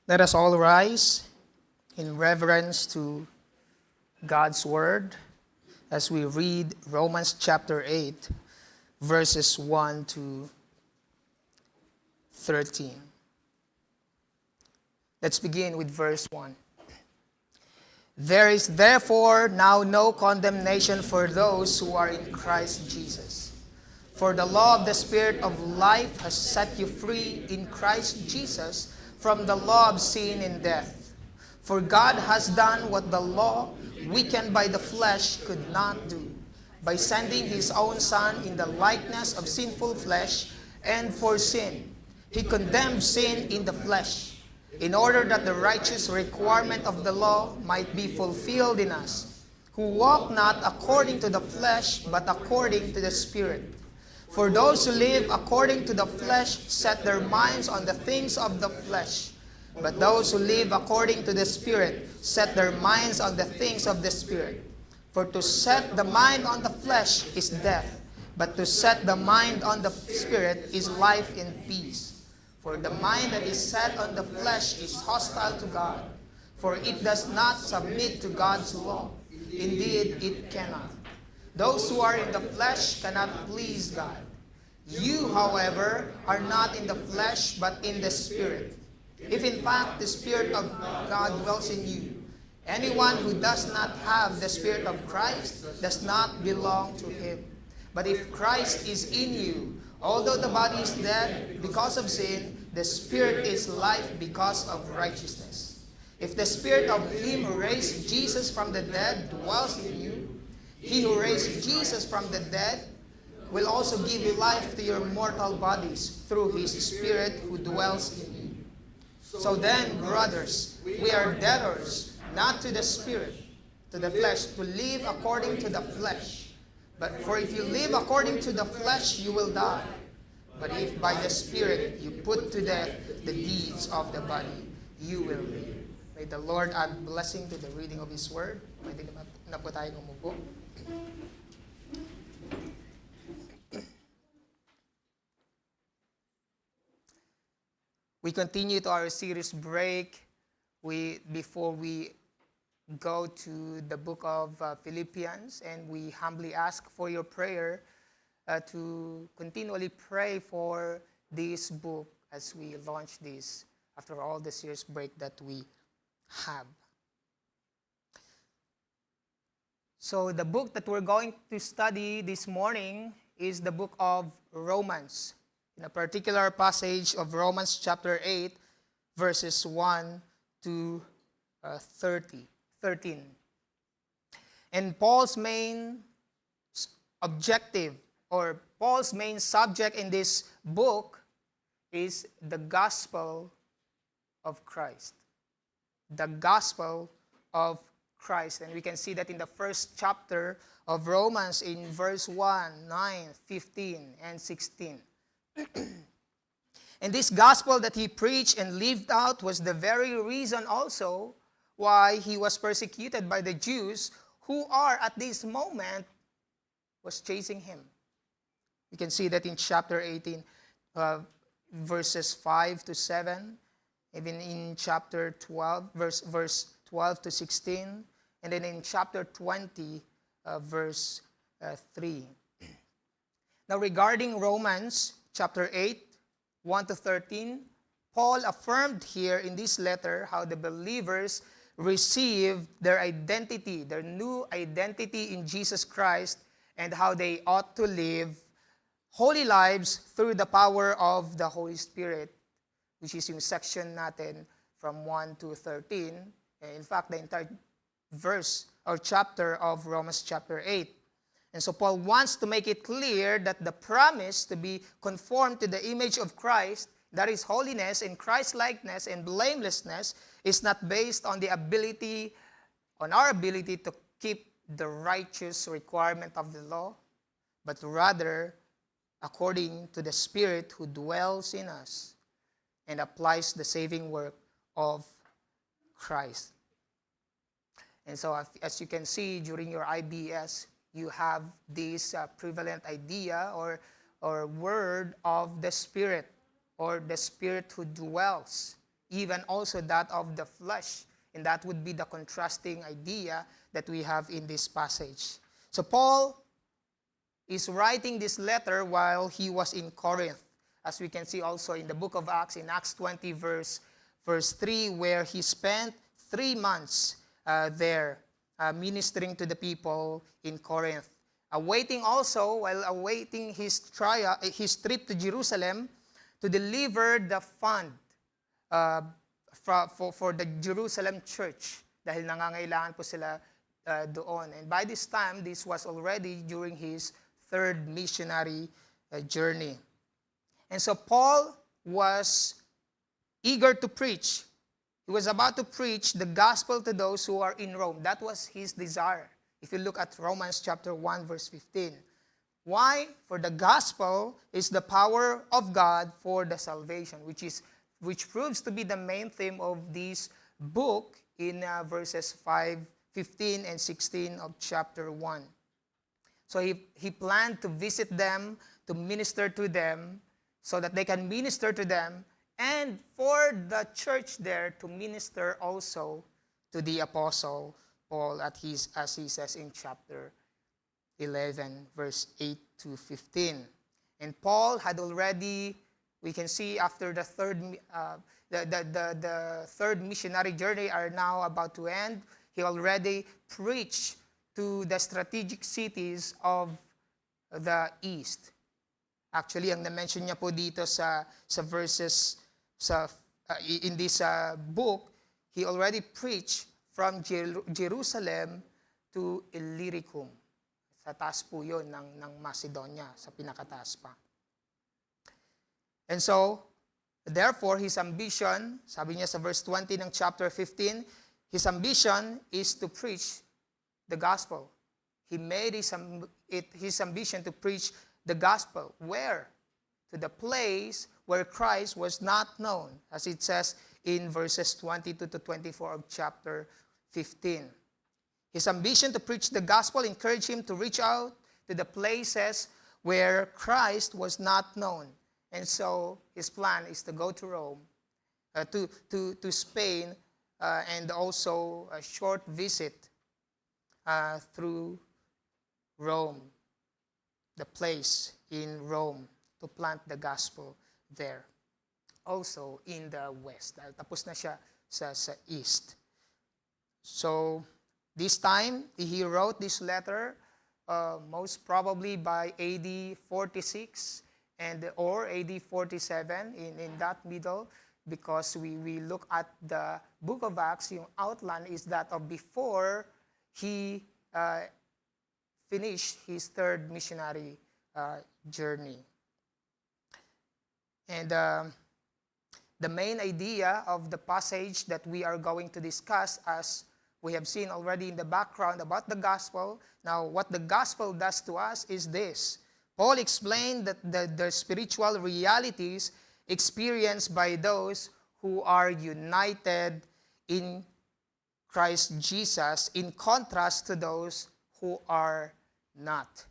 Let us all rise in reverence to God's Word as we read Romans chapter 8, verses 1 to 13. Let's begin with verse 1. There is therefore now no condemnation for those who are in Christ Jesus. For the law of the Spirit of life has set you free in Christ Jesus from the law of sin and death. For God has done what the law, weakened by the flesh, could not do, by sending his own Son in the likeness of sinful flesh, and for sin. He condemned sin in the flesh, in order that the righteous requirement of the law might be fulfilled in us, who walk not according to the flesh, but according to the Spirit. For those who live according to the flesh set their minds on the things of the flesh, but those who live according to the Spirit set their minds on the things of the Spirit. For to set the mind on the flesh is death, but to set the mind on the Spirit is life and peace. For the mind that is set on the flesh is hostile to God, for it does not submit to God's law. Indeed, it cannot. Those who are in the flesh cannot please God. You, however, are not in the flesh, but in the Spirit. If in fact the Spirit of God dwells in you, anyone who does not have the Spirit of Christ does not belong to him. But if Christ is in you, although the body is dead because of sin, the Spirit is life because of righteousness. If the Spirit of him who raised Jesus from the dead dwells in you, he who raised Jesus from the dead will also give you life to your mortal bodies through his Spirit who dwells in you. So then, brothers, we are debtors, not to the Spirit, to the flesh, to live according to the flesh. But for if you live according to the flesh, you will die. But if by the Spirit you put to death the deeds of the body, you will live. May the Lord add blessing to the reading of His Word. Pwede na po tayong umupo. We continue to our series break. Before we go to the book of Philippians, and we humbly ask for your prayer to continually pray for this book as we launch this after all the series break that we have. So the book that we're going to study this morning is the book of Romans, in a particular passage of Romans chapter 8, verses 1 to 13. And Paul's main objective, or Paul's main subject in this book, is the gospel of Christ. The gospel of Christ. And we can see that in the first chapter of Romans in verse 1, 9, 15, and 16. And this gospel that he preached and lived out was the very reason also why he was persecuted by the Jews, who are at this moment was chasing him. We can see that in chapter 18, verses 5 to 7, even in chapter 12, verse 12 to 16, and then in chapter 20, verse 3. Now regarding Romans chapter 8, 1 to 13, Paul affirmed here in this letter how the believers received their identity, their new identity in Jesus Christ, and how they ought to live holy lives through the power of the Holy Spirit, which is yung section natin from 1 to 13. In fact, the entire verse or chapter of Romans chapter 8. And so Paul wants to make it clear that the promise to be conformed to the image of Christ, that is holiness and Christ-likeness and blamelessness, is not based on our ability to keep the righteous requirement of the law, but rather according to the Spirit who dwells in us and applies the saving work of Christ. And so as you can see during your IBS, you have this prevalent idea or word of the Spirit, or the Spirit who dwells even also that of the flesh. And that would be the contrasting idea that we have in this passage. So Paul is writing this letter while he was in Corinth, as we can see also in the book of Acts, in Acts 20, verse 3, where he spent 3 months there ministering to the people in Corinth. While awaiting his trip to Jerusalem to deliver the fund for the Jerusalem church, dahil nangangailangan po sila doon. And by this time, this was already during his third missionary journey. And so Paul was eager to preach. He was about to preach the gospel to those who are in Rome. That was his desire. If you look at Romans chapter 1, verse 15. Why? For the gospel is the power of God for the salvation, which proves to be the main theme of this book in verses 15 and 16 of chapter 1. So he planned to visit them, to minister to them, so that they can minister to them, and for the church there to minister also to the apostle Paul, as he says in chapter 11, verse 8 to 15. And Paul had already, we can see after the third missionary journey are now about to end, he already preached to the strategic cities of the east. Actually, ang na-mention niya po dito sa verses in this book, he already preached from Jerusalem to Illyricum. Sa taas po yun ng Macedonia, sa pinakataas pa. And so, therefore, his ambition, sabi niya sa verse 20 ng chapter 15, his ambition is to preach the gospel. He made his ambition to preach the gospel. Where? To the place where Christ was not known, as it says in verses 22 to 24 of chapter 15. His ambition to preach the gospel encouraged him to reach out to the places where Christ was not known. And so his plan is to go to Rome, to Spain, and also a short visit through Rome, the place in Rome, to plant the gospel there. Also in the west. Tapos na siya sa east. So, this time, he wrote this letter, most probably by AD 46 or AD 47, in that middle, because we look at the book of Acts, yung outline is that of before he finished his third missionary journey. And the main idea of the passage that we are going to discuss, as we have seen already in the background about the gospel. Now, what the gospel does to us is this. Paul explained that the spiritual realities experienced by those who are united in Christ Jesus, in contrast to those who are not.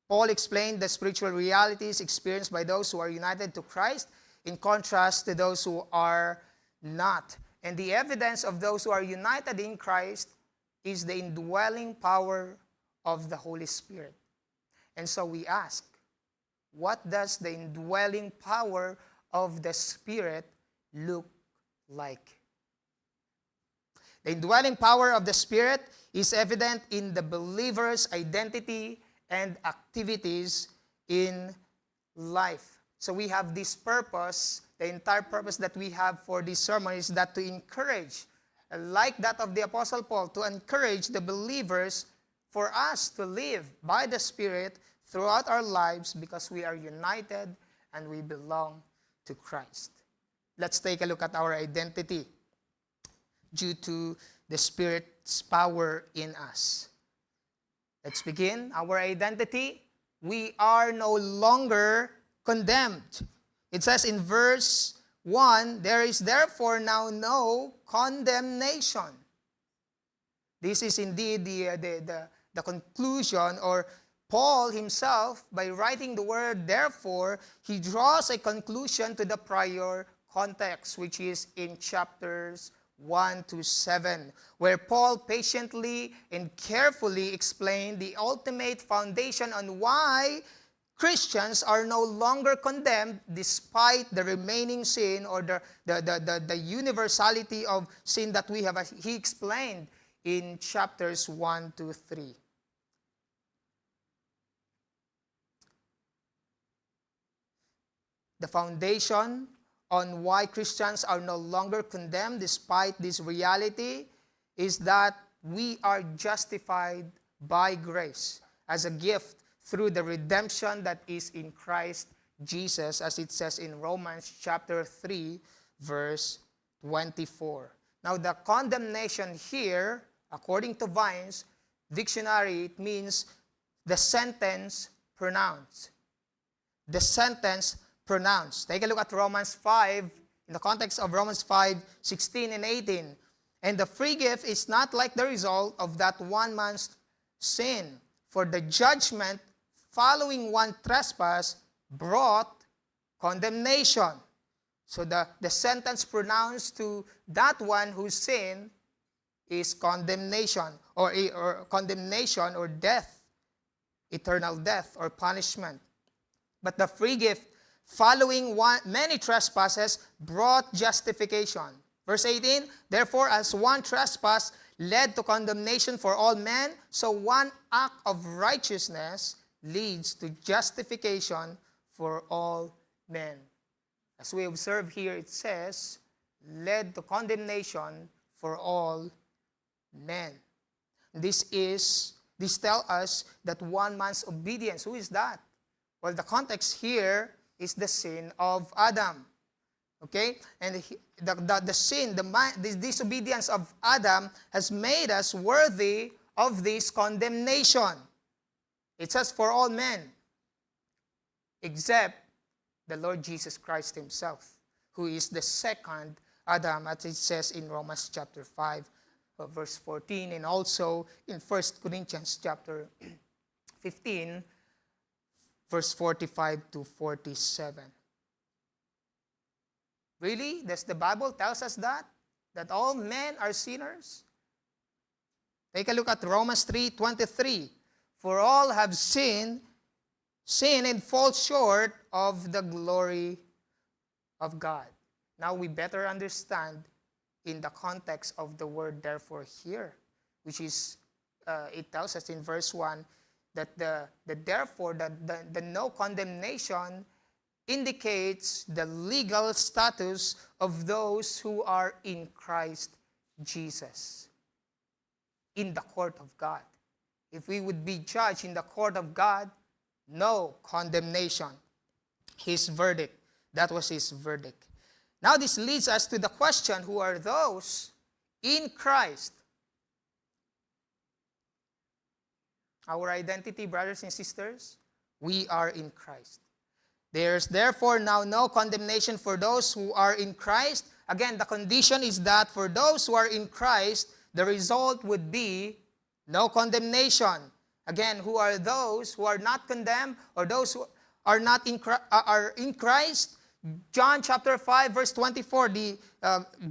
Paul explained the spiritual realities experienced by those who are united to Christ, in contrast to those who are not. And the evidence of those who are united in Christ is the indwelling power of the Holy Spirit. And so we ask, what does the indwelling power of the Spirit look like? The indwelling power of the Spirit is evident in the believer's identity and activities in life. So we have this purpose. The entire purpose that we have for this sermon is that to encourage, like that of the Apostle Paul, to encourage the believers for us to live by the Spirit throughout our lives because we are united and we belong to Christ. Let's take a look at our identity due to the Spirit's power in us. Let's begin. Our identity, we are no longer condemned. It says in verse 1, there is therefore now no condemnation. This is indeed the conclusion, or Paul himself, by writing the word therefore, he draws a conclusion to the prior context, which is in chapters 1 to 7, where Paul patiently and carefully explained the ultimate foundation on why Christians are no longer condemned despite the remaining sin or the universality of sin that we have. He explained in chapters 1 to 3. The foundation on why Christians are no longer condemned despite this reality is that we are justified by grace as a gift through the redemption that is in Christ Jesus, as it says in Romans chapter 3, verse 24. Now, the condemnation here, according to Vine's dictionary, it means the sentence pronounced. The sentence pronounced. Take a look at Romans 5, in the context of Romans 5, 16 and 18. And the free gift is not like the result of that one man's sin. For the judgment following one trespass brought condemnation. So the sentence pronounced to that one who sinned is condemnation, or condemnation or death, eternal death or punishment. But the free gift following many trespasses brought justification. Verse 18, therefore as one trespass led to condemnation for all men, so one act of righteousness leads to justification for all men. As we observe here, it says, led to condemnation for all men. This tells us that one man's obedience. Who is that? Well, the context here is the sin of Adam. Okay? And the sin, the disobedience of Adam has made us worthy of this condemnation. It says for all men, except the Lord Jesus Christ himself, who is the second Adam, as it says in Romans chapter 5, verse 14, and also in 1 Corinthians chapter 15, verse 45 to 47. Really? Does the Bible tells us that? That all men are sinners? Take a look at Romans 3:23. For all have sinned and fall short of the glory of God. Now we better understand in the context of the word therefore here, which is, it tells us in verse 1 that the no condemnation indicates the legal status of those who are in Christ Jesus, in the court of God. If we would be judged in the court of God, no condemnation. His verdict. That was his verdict. Now this leads us to the question, who are those in Christ? Our identity, brothers and sisters, we are in Christ. There's therefore now no condemnation for those who are in Christ. Again, the condition is that for those who are in Christ, the result would be no condemnation. Again, who are those who are not condemned, or those who are not are in Christ? John chapter 5, verse 24,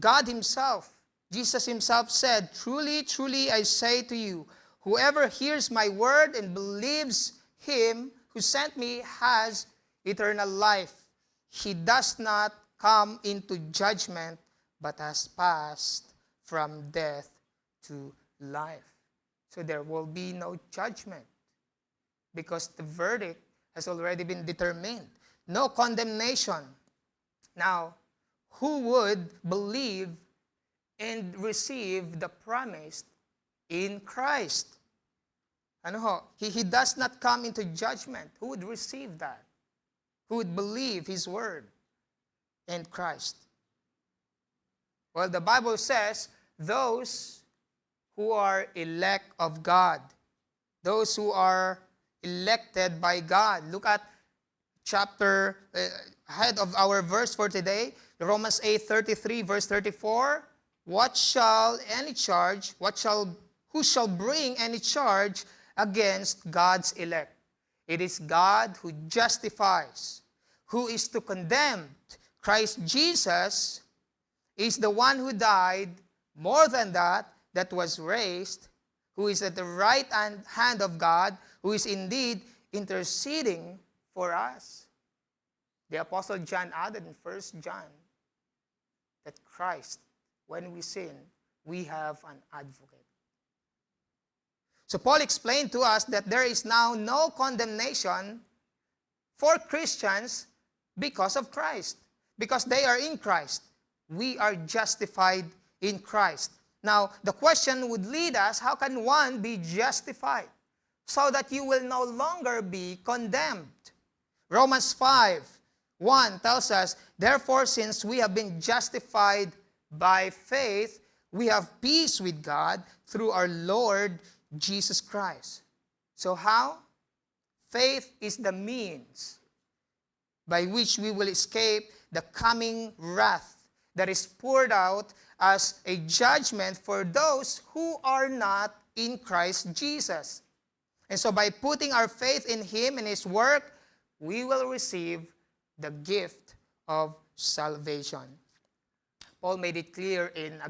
God himself, Jesus himself said, truly, truly, I say to you, whoever hears my word and believes him who sent me has eternal life. He does not come into judgment, but has passed from death to life. So there will be no judgment because the verdict has already been determined. No condemnation. Now, who would believe and receive the promise in Christ? Ano ho? He does not come into judgment. Who would receive that? Who would believe his word in Christ? Well, the Bible says those who are elect of God, those who are elected by God. Look at chapter ahead of our verse for today, Romans 8:33, verse 34. Who shall bring any charge against God's elect? It is God who justifies. Who is to condemn? Christ Jesus is the one who died, more than that, that was raised, who is at the right hand of God, who is indeed interceding for us. The Apostle John added in 1 John that Christ, when we sin, we have an advocate. So Paul explained to us that there is now no condemnation for Christians because of Christ. Because they are in Christ. We are justified in Christ. Now, the question would lead us, how can one be justified? So that you will no longer be condemned. Romans 5:1 tells us, therefore, since we have been justified by faith, we have peace with God through our Lord Jesus Christ. So how? Faith is the means by which we will escape the coming wrath that is poured out as a judgment for those who are not in Christ Jesus. And so by putting our faith in Him and His work, we will receive the gift of salvation. Paul made it clear in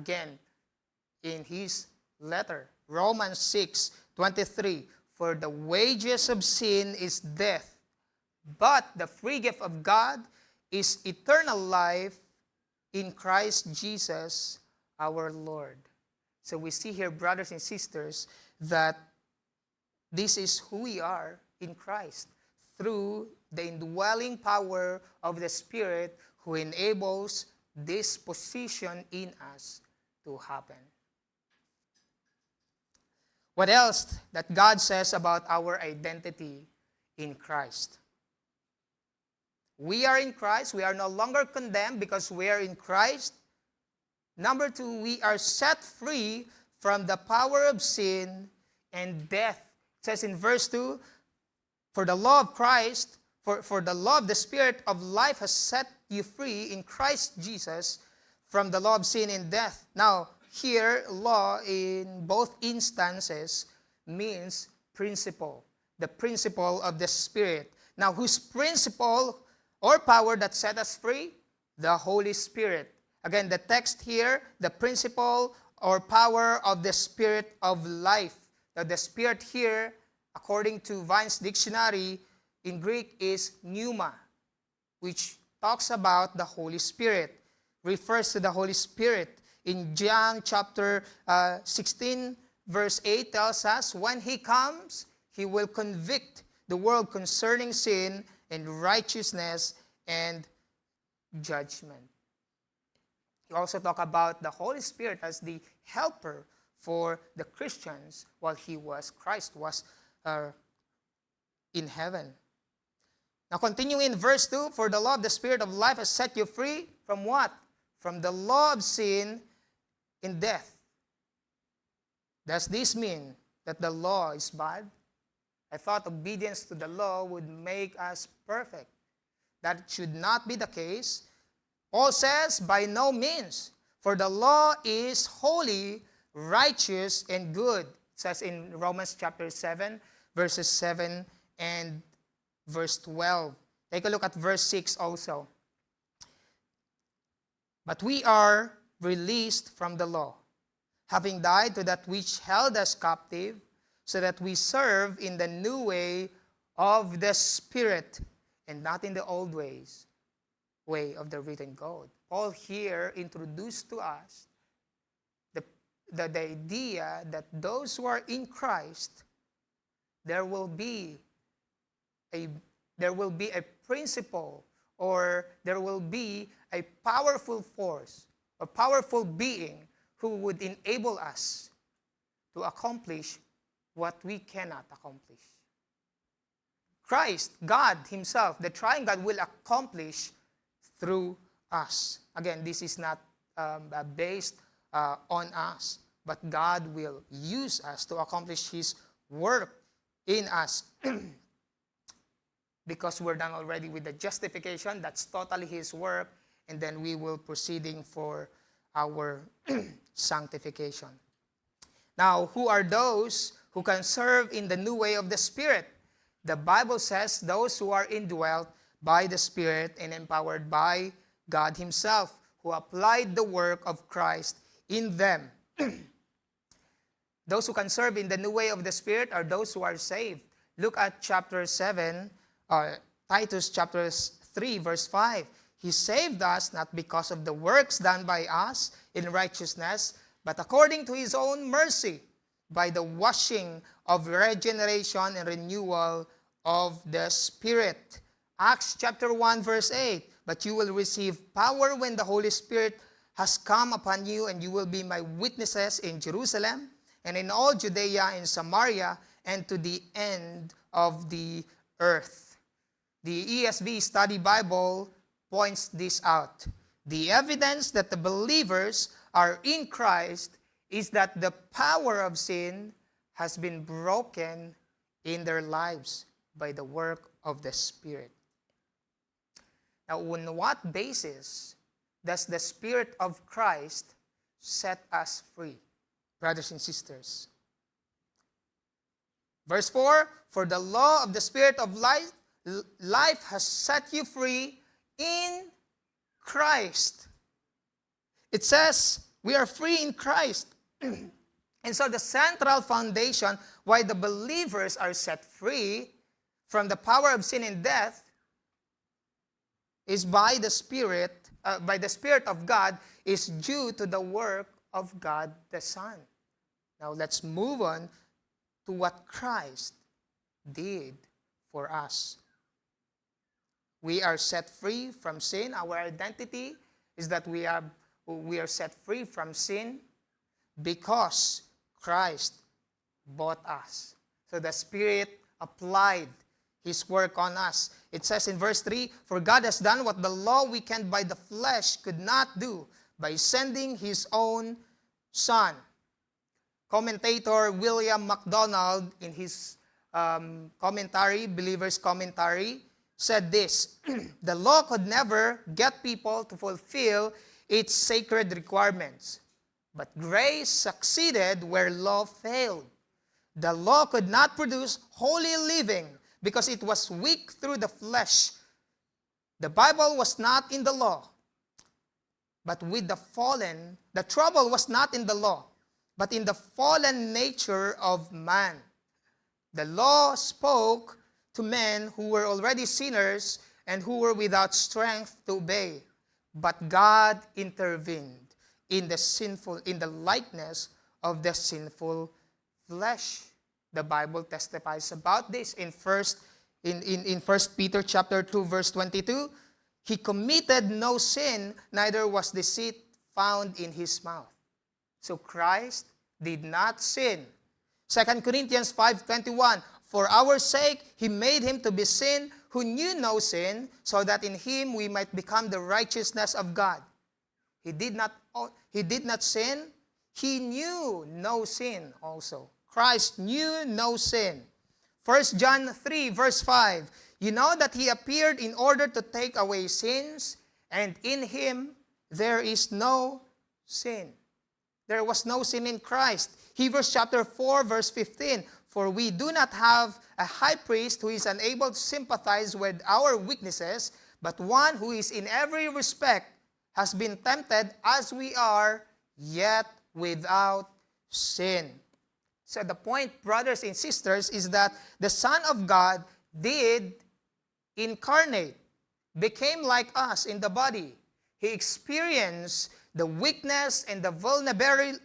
his letter, Romans 6:23, for the wages of sin is death, but the free gift of God is eternal life in Christ Jesus our Lord. So we see here, brothers and sisters, that this is who we are in Christ through the indwelling power of the Spirit who enables this position in us to happen. What else that God says about our identity in Christ? We are in Christ. We are no longer condemned because we are in Christ. Number 2, we are set free from the power of sin and death. It says in verse 2, for the law of Christ, for the law of the Spirit of life has set you free in Christ Jesus from the law of sin and death. Now, here, law in both instances means principle, the principle of the Spirit. Now, whose principle or power that set us free? The Holy Spirit. Again, the text here, the principle or power of the Spirit of life. Now, the Spirit here, according to Vine's dictionary, in Greek is pneuma, which talks about the Holy Spirit, refers to the Holy Spirit. In John chapter 16, verse 8 tells us, when He comes, He will convict the world concerning sin and righteousness and judgment. He also talked about the Holy Spirit as the helper for the Christians while Christ was in heaven. Now continuing in verse 2, for the law of the Spirit of life has set you free from what? From the law of sin and death. Does this mean that the law is bad? I thought obedience to the law would make us perfect. That should not be the case. Paul says, by no means, for the law is holy, righteous, and good. It says in Romans chapter 7, verses 7 and verse 12. Take a look at verse 6 also. But we are released from the law, having died to that which held us captive, so that we serve in the new way of the Spirit, and not in the old way of the written code. Paul here introduced to us the idea that those who are in Christ, there will be a principle, or there will be a powerful force, a powerful being who would enable us to accomplish what we cannot accomplish. Christ, God Himself, the Triune God, will accomplish through us. Again, this is not based on us, but God will use us to accomplish His work in us. Because we're done already with the justification, that's totally His work, and then we will proceeding for our sanctification. Now, who are those who can serve in the new way of the Spirit? The Bible says those who are indwelt by the Spirit and empowered by God himself, who applied the work of Christ in them. Those who can serve in the new way of the Spirit are those who are saved. Look at chapter 7, Titus chapter 3, verse 5. He saved us not because of the works done by us in righteousness, but according to his own mercy, by the washing of regeneration and renewal of the Spirit. Acts chapter 1, verse 8. But you will receive power when the Holy Spirit has come upon you, and you will be my witnesses in Jerusalem, and in all Judea and Samaria, and to the end of the earth. The ESV Study Bible points this out. The evidence that the believers are in Christ is that the power of sin has been broken in their lives by the work of the Spirit. Now, on what basis does the Spirit of Christ set us free, brothers and sisters? Verse 4, for the law of the Spirit of life has set you free in Christ. It says we are free in Christ. And so the central foundation why the believers are set free from the power of sin and death is by the Spirit of God, is due to the work of God the Son. Now let's move on to what Christ did for us. We are set free from sin. Our identity is that we are set free from sin because Christ bought us. So the Spirit applied his work on us. It says in verse 3, for God has done what the law weakened by the flesh could not do by sending his own Son. Commentator William MacDonald, in his commentary, Believer's Commentary, said this, the law could never get people to fulfill its sacred requirements, but grace succeeded where law failed. The law could not produce holy living because it was weak through the flesh. The Bible was not in the law, but with the fallen, the trouble was not in the law, but in the fallen nature of man. The law spoke to men who were already sinners and who were without strength to obey. But God intervened in the likeness of the sinful flesh. The Bible testifies about this in 1 Peter chapter 2, verse 22. He committed no sin, neither was deceit found in his mouth. So Christ did not sin. 2 Corinthians 5:21, for our sake he made him to be sin who knew no sin, so that in him we might become the righteousness of God. He did not sin. He knew no sin also. Christ knew no sin. 1 John 3, verse 5, you know that he appeared in order to take away sins, and in him there is no sin. There was no sin in Christ. Hebrews chapter 4, verse 15, for we do not have a high priest who is unable to sympathize with our weaknesses, but one who is in every respect has been tempted as we are, yet without sin. So the point, brothers and sisters, is that the Son of God did incarnate, became like us in the body. He experienced the weakness and the vulnerability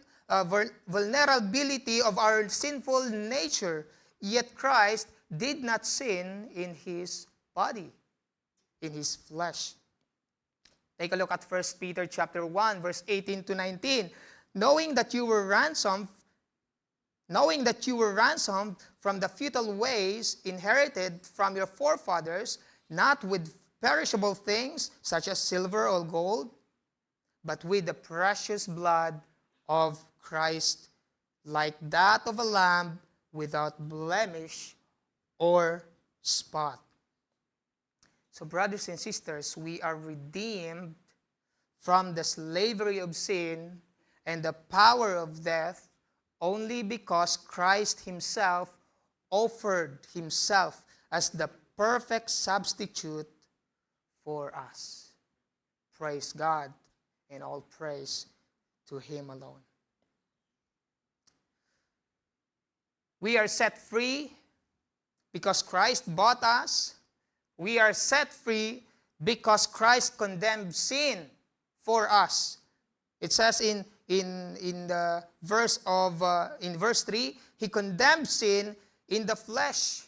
of our sinful nature, yet Christ did not sin in his body, in his flesh. Take a look at 1 Peter chapter 1, verse 18 to 19. Knowing that you were ransomed from the futile ways inherited from your forefathers, not with perishable things such as silver or gold, but with the precious blood of Christ, like that of a lamb without blemish or spot. So, brothers and sisters, we are redeemed from the slavery of sin and the power of death only because Christ himself offered himself as the perfect substitute for us. Praise God, and all praise to Him alone. We are set free because Christ bought us. We are set free because Christ condemned sin for us. It says in the in verse 3, He condemned sin in the flesh.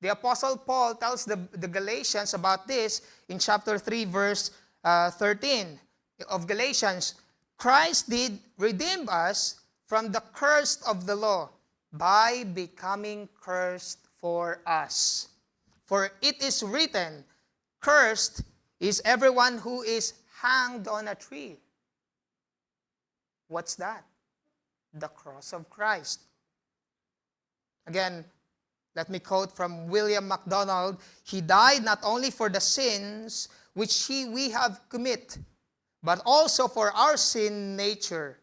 The Apostle Paul tells the Galatians about this in chapter 3, verse 13 of Galatians. Christ did redeem us from the curse of the law by becoming cursed for us. For it is written, cursed is everyone who is hanged on a tree. What's that? The cross of Christ. Again, let me quote from William MacDonald. He died not only for the sins which we have commit, but also for our sin nature.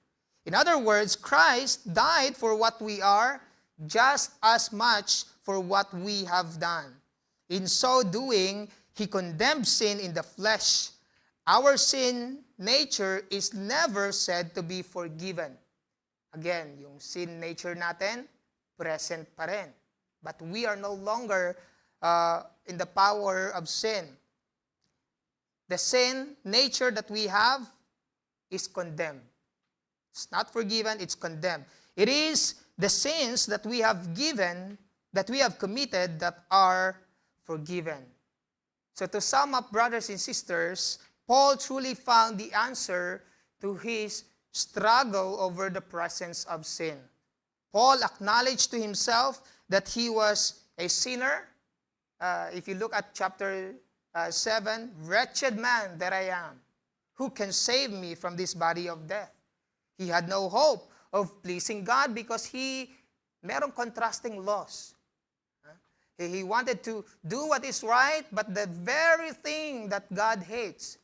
In other words, Christ died for what we are just as much for what we have done. In so doing, He condemned sin in the flesh. Our sin nature is never said to be forgiven. Again, yung sin nature natin, present pa rin. But we are no longer in the power of sin. The sin nature that we have is condemned. It's not forgiven, it's condemned. It is the sins that we have committed that are forgiven. So to sum up, brothers and sisters, Paul truly found the answer to his struggle over the presence of sin. Paul acknowledged to himself that he was a sinner. If you look at chapter 7, wretched man that I am, who can save me from this body of death? He had no hope of pleasing God because merong contrasting laws. He wanted to do what is right, but the very thing that God hates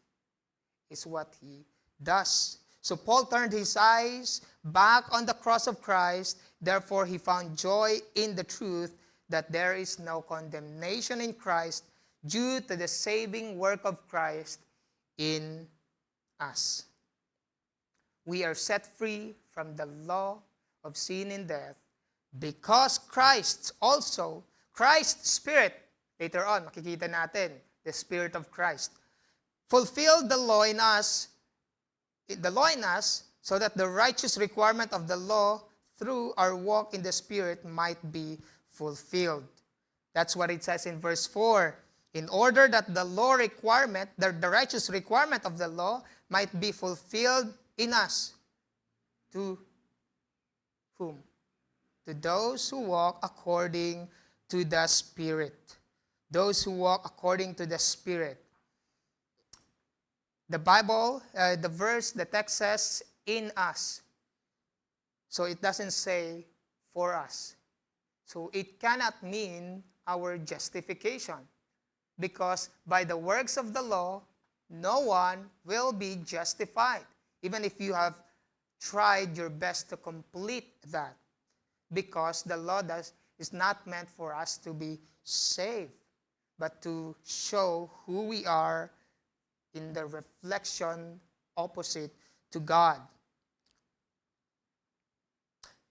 is what he does. So Paul turned his eyes back on the cross of Christ. Therefore, he found joy in the truth that there is no condemnation in Christ due to the saving work of Christ in us. We are set free from the law of sin and death because Christ's Spirit, later on, makikita natin, the Spirit of Christ, fulfilled the law in us so that the righteous requirement of the law through our walk in the Spirit might be fulfilled. That's what it says in verse 4. In order that the law requirement, the righteous requirement of the law might be fulfilled in us. To whom? To those who walk according to the Spirit. Those who walk according to the Spirit. The Bible, the text says, in us. So it doesn't say for us. So it cannot mean our justification. Because by the works of the law, no one will be justified. Even if you have tried your best to complete that. Because the law is not meant for us to be saved, but to show who we are in the reflection opposite to God.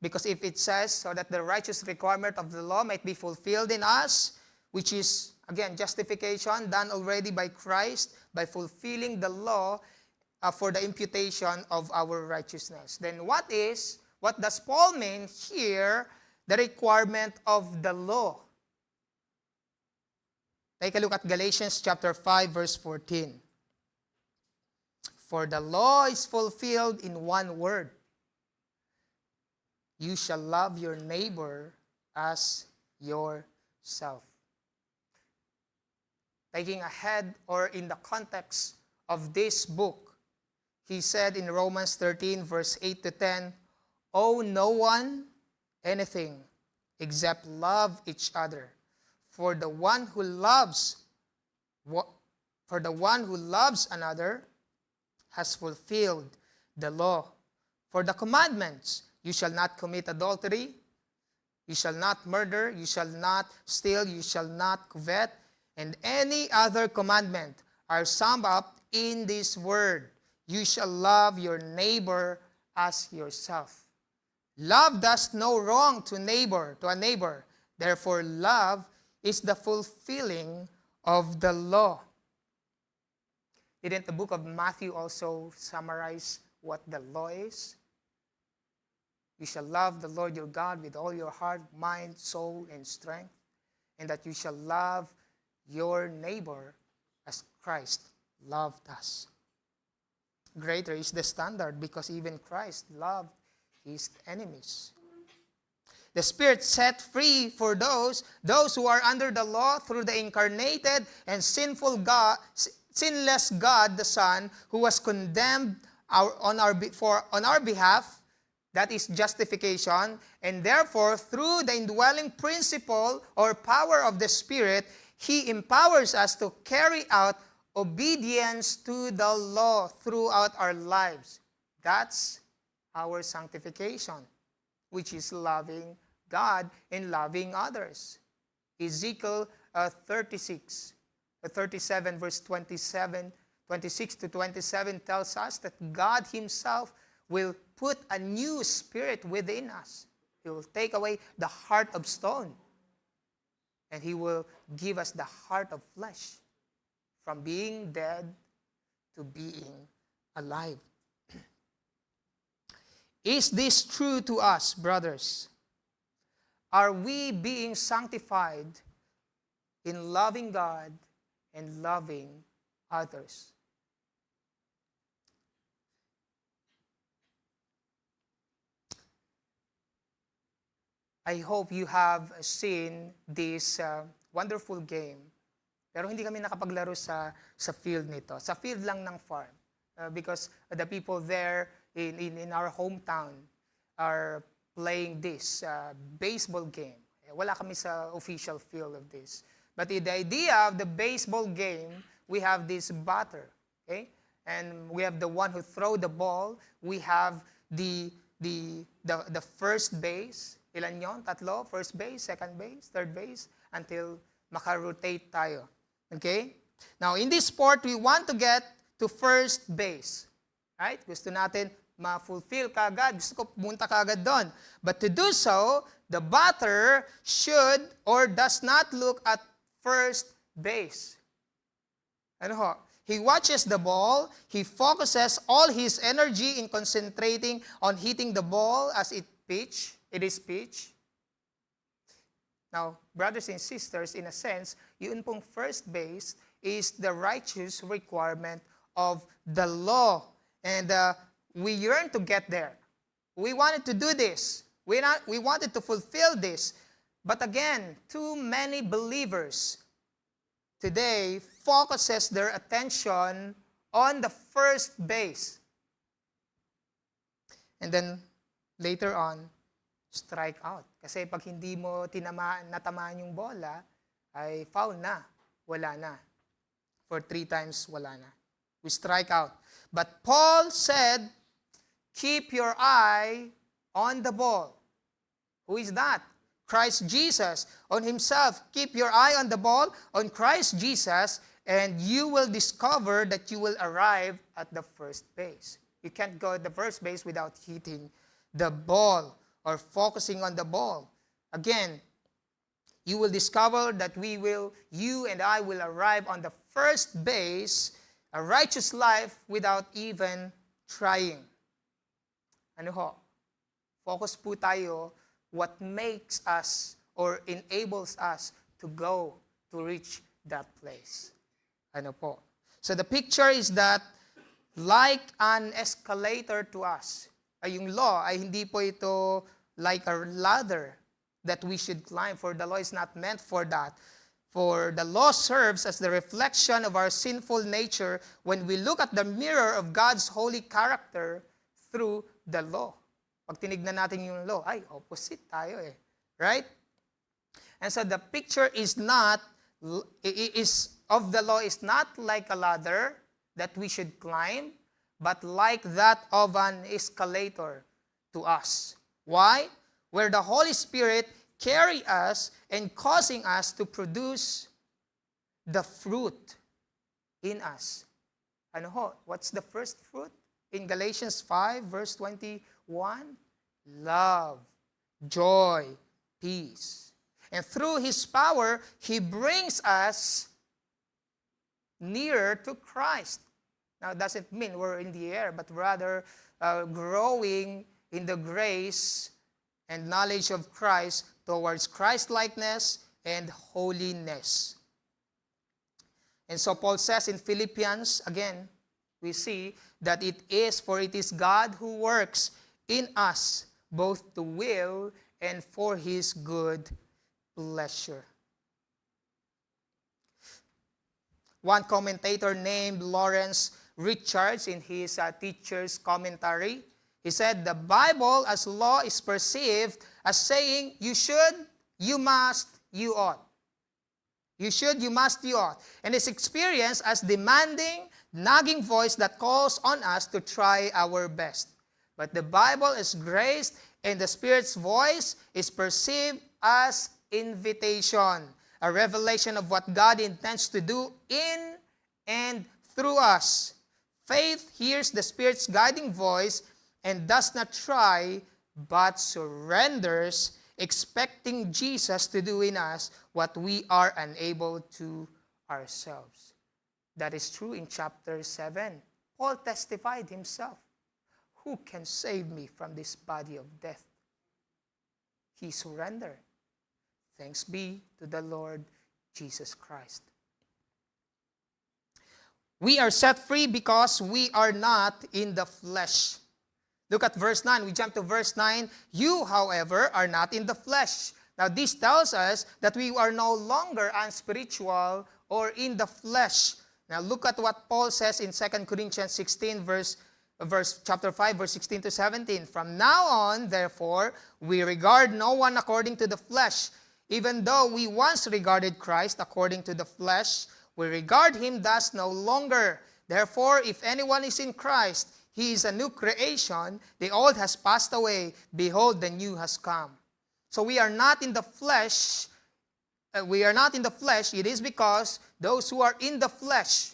Because if it says, so that the righteous requirement of the law might be fulfilled in us, which is, again, justification done already by Christ, by fulfilling the law for the imputation of our righteousness. Then what does Paul mean here, the requirement of the law? Take a look at Galatians chapter 5, verse 14. For the law is fulfilled in one word. You shall love your neighbor as yourself. Taking ahead or in the context of this book, he said in Romans 13, verse 8 to 10, owe no one anything except love each other. For the one who loves another has fulfilled the law. For the commandments, you shall not commit adultery, you shall not murder, you shall not steal, you shall not covet, and any other commandment are summed up in this word, you shall love your neighbor as yourself. Love does no wrong to a neighbor. Therefore, love is the fulfilling of the law. Didn't the book of Matthew also summarize what the law is? You shall love the Lord your God with all your heart, mind, soul, and strength, and that you shall love your neighbor as Christ loved us. Greater is the standard because even Christ loved his enemies. The Spirit set free for those who are under the law through the incarnated and sinless God the Son, who was condemned on our behalf. That is justification. And therefore, through the indwelling principle or power of the Spirit, He empowers us to carry out obedience to the law throughout our lives. That's our sanctification, which is loving God and loving others. Ezekiel 37 verse 26 to 27 tells us that God Himself will put a new spirit within us. He will take away the heart of stone, and He will give us the heart of flesh, from being dead to being alive. Is this true to us, brothers? Are we being sanctified in loving God and loving others? I hope you have seen this wonderful game. Pero hindi kami nakapaglaro sa field nito. Sa field lang ng farm. Because the people there in our hometown are playing this baseball game. Wala kami sa official field of this. But the idea of the baseball game, we have this batter. Okay? And we have the one who throw the ball. We have the first base. Ilan yon? Tatlo? First base, second base, third base, until maka-rotate tayo. Okay? Now, in this sport, we want to get to first base. Right? Gusto natin ma-fulfill kagad. Gusto ko pumunta kagad doon. But to do so, the batter should or does not look at first base. Ano ho? He watches the ball. He focuses all his energy in concentrating on hitting the ball as it is pitch. Now, brothers and sisters, in a sense, yun pong first base is the righteous requirement of the law. And we yearn to get there. We wanted to do this. We wanted to fulfill this. But again, too many believers today focuses their attention on the first base. And then, later on, strike out. Kasi pag hindi mo natamaan yung bola, ay foul na. Wala na. For 3 times, wala na. We strike out. But Paul said, keep your eye on the ball. Who is that? Christ Jesus. On Himself. Keep your eye on the ball, on Christ Jesus, and you will discover that you will arrive at the first base. You can't go at the first base without hitting the ball or focusing on the ball. Again, you will discover that you and I will arrive on the first base, a righteous life without even trying. Ano ho? Focus po tayo what makes us or enables us to go to reach that place. Ano po? So the picture is that like an escalator to us. Yung law ay hindi po ito like a ladder that we should climb, for the law is not meant for that. For the law serves as the reflection of our sinful nature when we look at the mirror of God's holy character through the law. Pag tinignan natin yung law, ay, opposite tayo eh. Right? And so the picture of the law is not like a ladder that we should climb, but like that of an escalator to us. Why? Where the Holy Spirit carry us and causing us to produce the fruit in us. Ano ho? What's the first fruit? In Galatians 5, verse 21, love, joy, peace. And through His power, He brings us nearer to Christ. Now, it doesn't mean we're in the air, but rather growing in the grace and knowledge of Christ towards Christ-likeness and holiness. And so Paul says in Philippians, again, we see that it is God who works in us, both to will and for His good pleasure. One commentator named Lawrence Richards, in his teacher's commentary, he said, the Bible as law is perceived as saying, you should, you must, you ought. You should, you must, you ought. And is experienced as demanding, nagging voice that calls on us to try our best. But the Bible is grace, and the Spirit's voice is perceived as invitation, a revelation of what God intends to do in and through us. Faith hears the Spirit's guiding voice and does not try, but surrenders, expecting Jesus to do in us what we are unable to ourselves. That is true in chapter 7. Paul testified himself, who can save me from this body of death? He surrendered. Thanks be to the Lord Jesus Christ. We are set free because we are not in the flesh. Look at verse 9. We jump to verse 9. You, however, are not in the flesh. Now, this tells us that we are no longer unspiritual or in the flesh. Now, look at what Paul says in 2 Corinthians 16, chapter 5, verse 16 to 17. From now on, therefore, we regard no one according to the flesh. Even though we once regarded Christ according to the flesh, we regard Him thus no longer. Therefore, if anyone is in Christ, he is a new creation. The old has passed away. Behold, the new has come. So we are not in the flesh. It is because those who are in the flesh,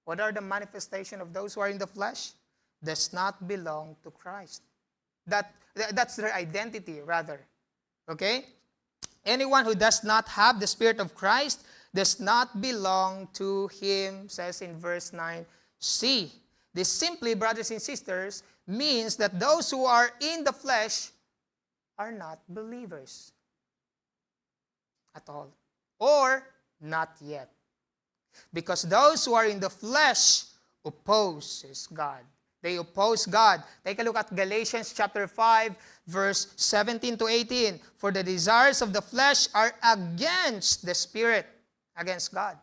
what are the manifestation of those who are in the flesh? Does not belong to Christ. That's their identity, rather. Okay? Anyone who does not have the Spirit of Christ does not belong to Him, says in verse 9c. This simply, brothers and sisters, means that those who are in the flesh are not believers at all, or not yet. Because those who are in the flesh opposes God. They oppose God. Take a look at Galatians chapter 5, verse 17 to 18. For the desires of the flesh are against the Spirit, against God.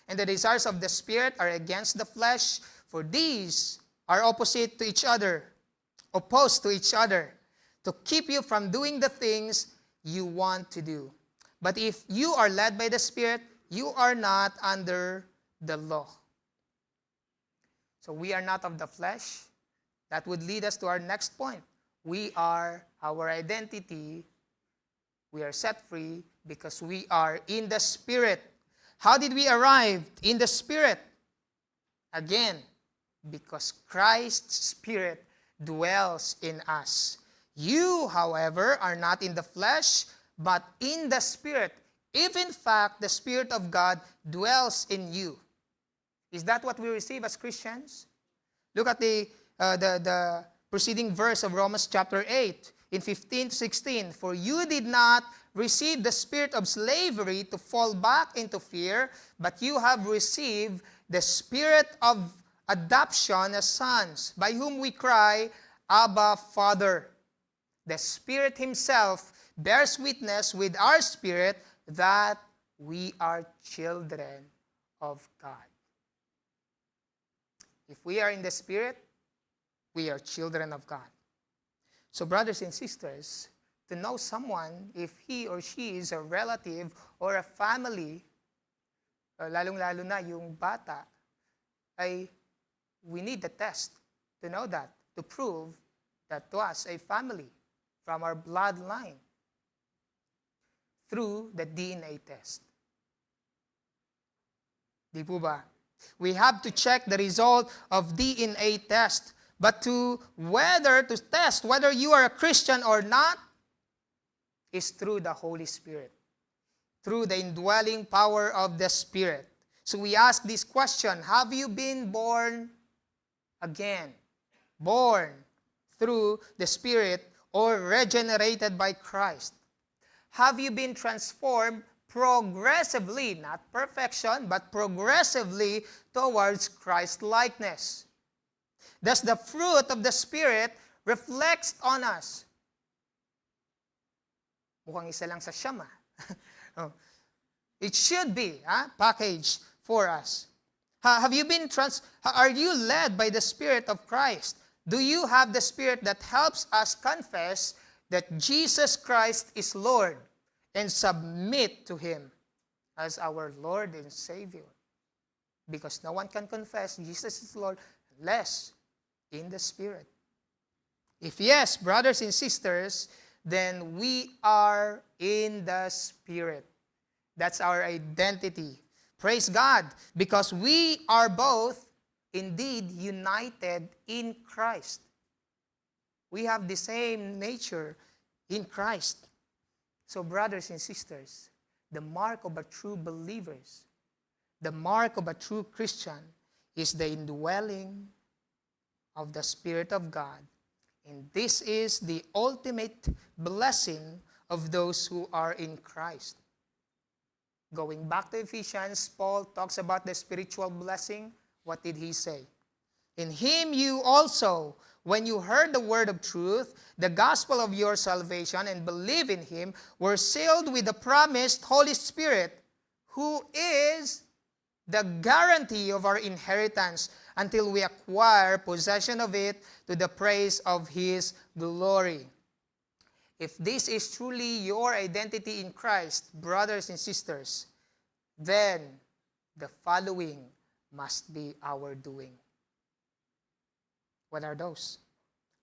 And the desires of the Spirit are against the flesh, for these are opposite to each other, opposed to each other, to keep you from doing the things you want to do. But if you are led by the Spirit, you are not under the law. So we are not of the flesh. That would lead us to our next point. Our identity, we are set free because we are in the Spirit. How did we arrive in the Spirit? Again, because Christ's Spirit dwells in us. You, however, are not in the flesh, but in the Spirit, if in fact the Spirit of God dwells in you. Is that what we receive as Christians? Look at the preceding verse of Romans chapter 8, in 15 to 16. For you did not receive the spirit of slavery to fall back into fear, but you have received the Spirit of adoption as sons, by whom we cry, Abba, Father. The Spirit Himself bears witness with our spirit that we are children of God. If we are in the Spirit, we are children of God. So brothers and sisters, to know someone, if he or she is a relative or a family, lalong-lalo na yung bata, ay we need the test to know that, to prove that to us, a family from our bloodline through the DNA test. Di po ba? We have to check the result of DNA test. But to test whether you are a Christian or not is through the Holy Spirit, through the indwelling power of the Spirit. So we ask this question, have you been born again? Born through the Spirit or regenerated by Christ? Have you been transformed progressively, not perfection, but progressively towards Christ-likeness? Thus, the fruit of the Spirit reflects on us. Mukhang isa lang sa siyam. Oh. It should be packaged for us. Are you led by the Spirit of Christ? Do you have the Spirit that helps us confess that Jesus Christ is Lord and submit to Him as our Lord and Savior? Because no one can confess Jesus is Lord unless in the Spirit. If yes, brothers and sisters, then we are in the Spirit. That's our identity. Praise God, because we are both indeed united in Christ. We have the same nature in Christ. So brothers and sisters, the mark of a true believers, the mark of a true Christian is the indwelling of the Spirit of God. And this is the ultimate blessing of those who are in Christ. Going back to Ephesians, Paul talks about the spiritual blessing. What did he say? In Him you also, when you heard the word of truth, the gospel of your salvation, and believe in Him, were sealed with the promised Holy Spirit, who is the guarantee of our inheritance until we acquire possession of it to the praise of His glory. If this is truly your identity in Christ, brothers and sisters, then the following must be our doing. What are those?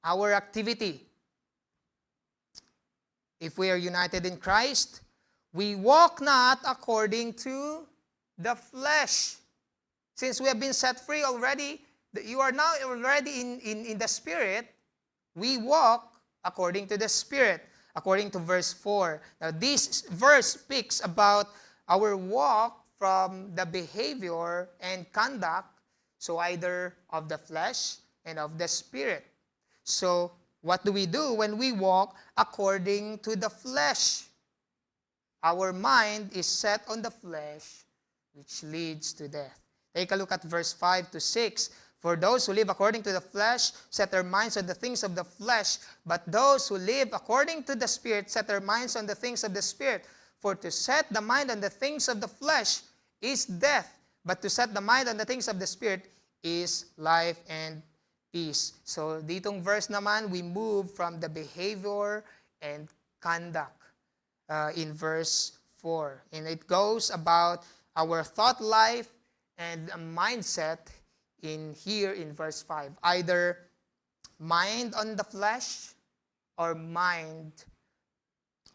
Our activity. If we are united in Christ, we walk not according to the flesh. Since we have been set free already, you are now already in the Spirit, we walk according to the Spirit, according to verse 4. Now this verse speaks about our walk from the behavior and conduct, so either of the flesh and of the Spirit. So what do we do when we walk according to the flesh? Our mind is set on the flesh, which leads to death. Take a look at verse 5 to 6. For those who live according to the flesh set their minds on the things of the flesh, but those who live according to the Spirit set their minds on the things of the Spirit. For to set the mind on the things of the flesh is death, but to set the mind on the things of the Spirit is life and peace. So ditong verse naman, we move from the behavior and conduct in verse 4. And it goes about our thought life and a mindset in verse 5. Either mind on the flesh or mind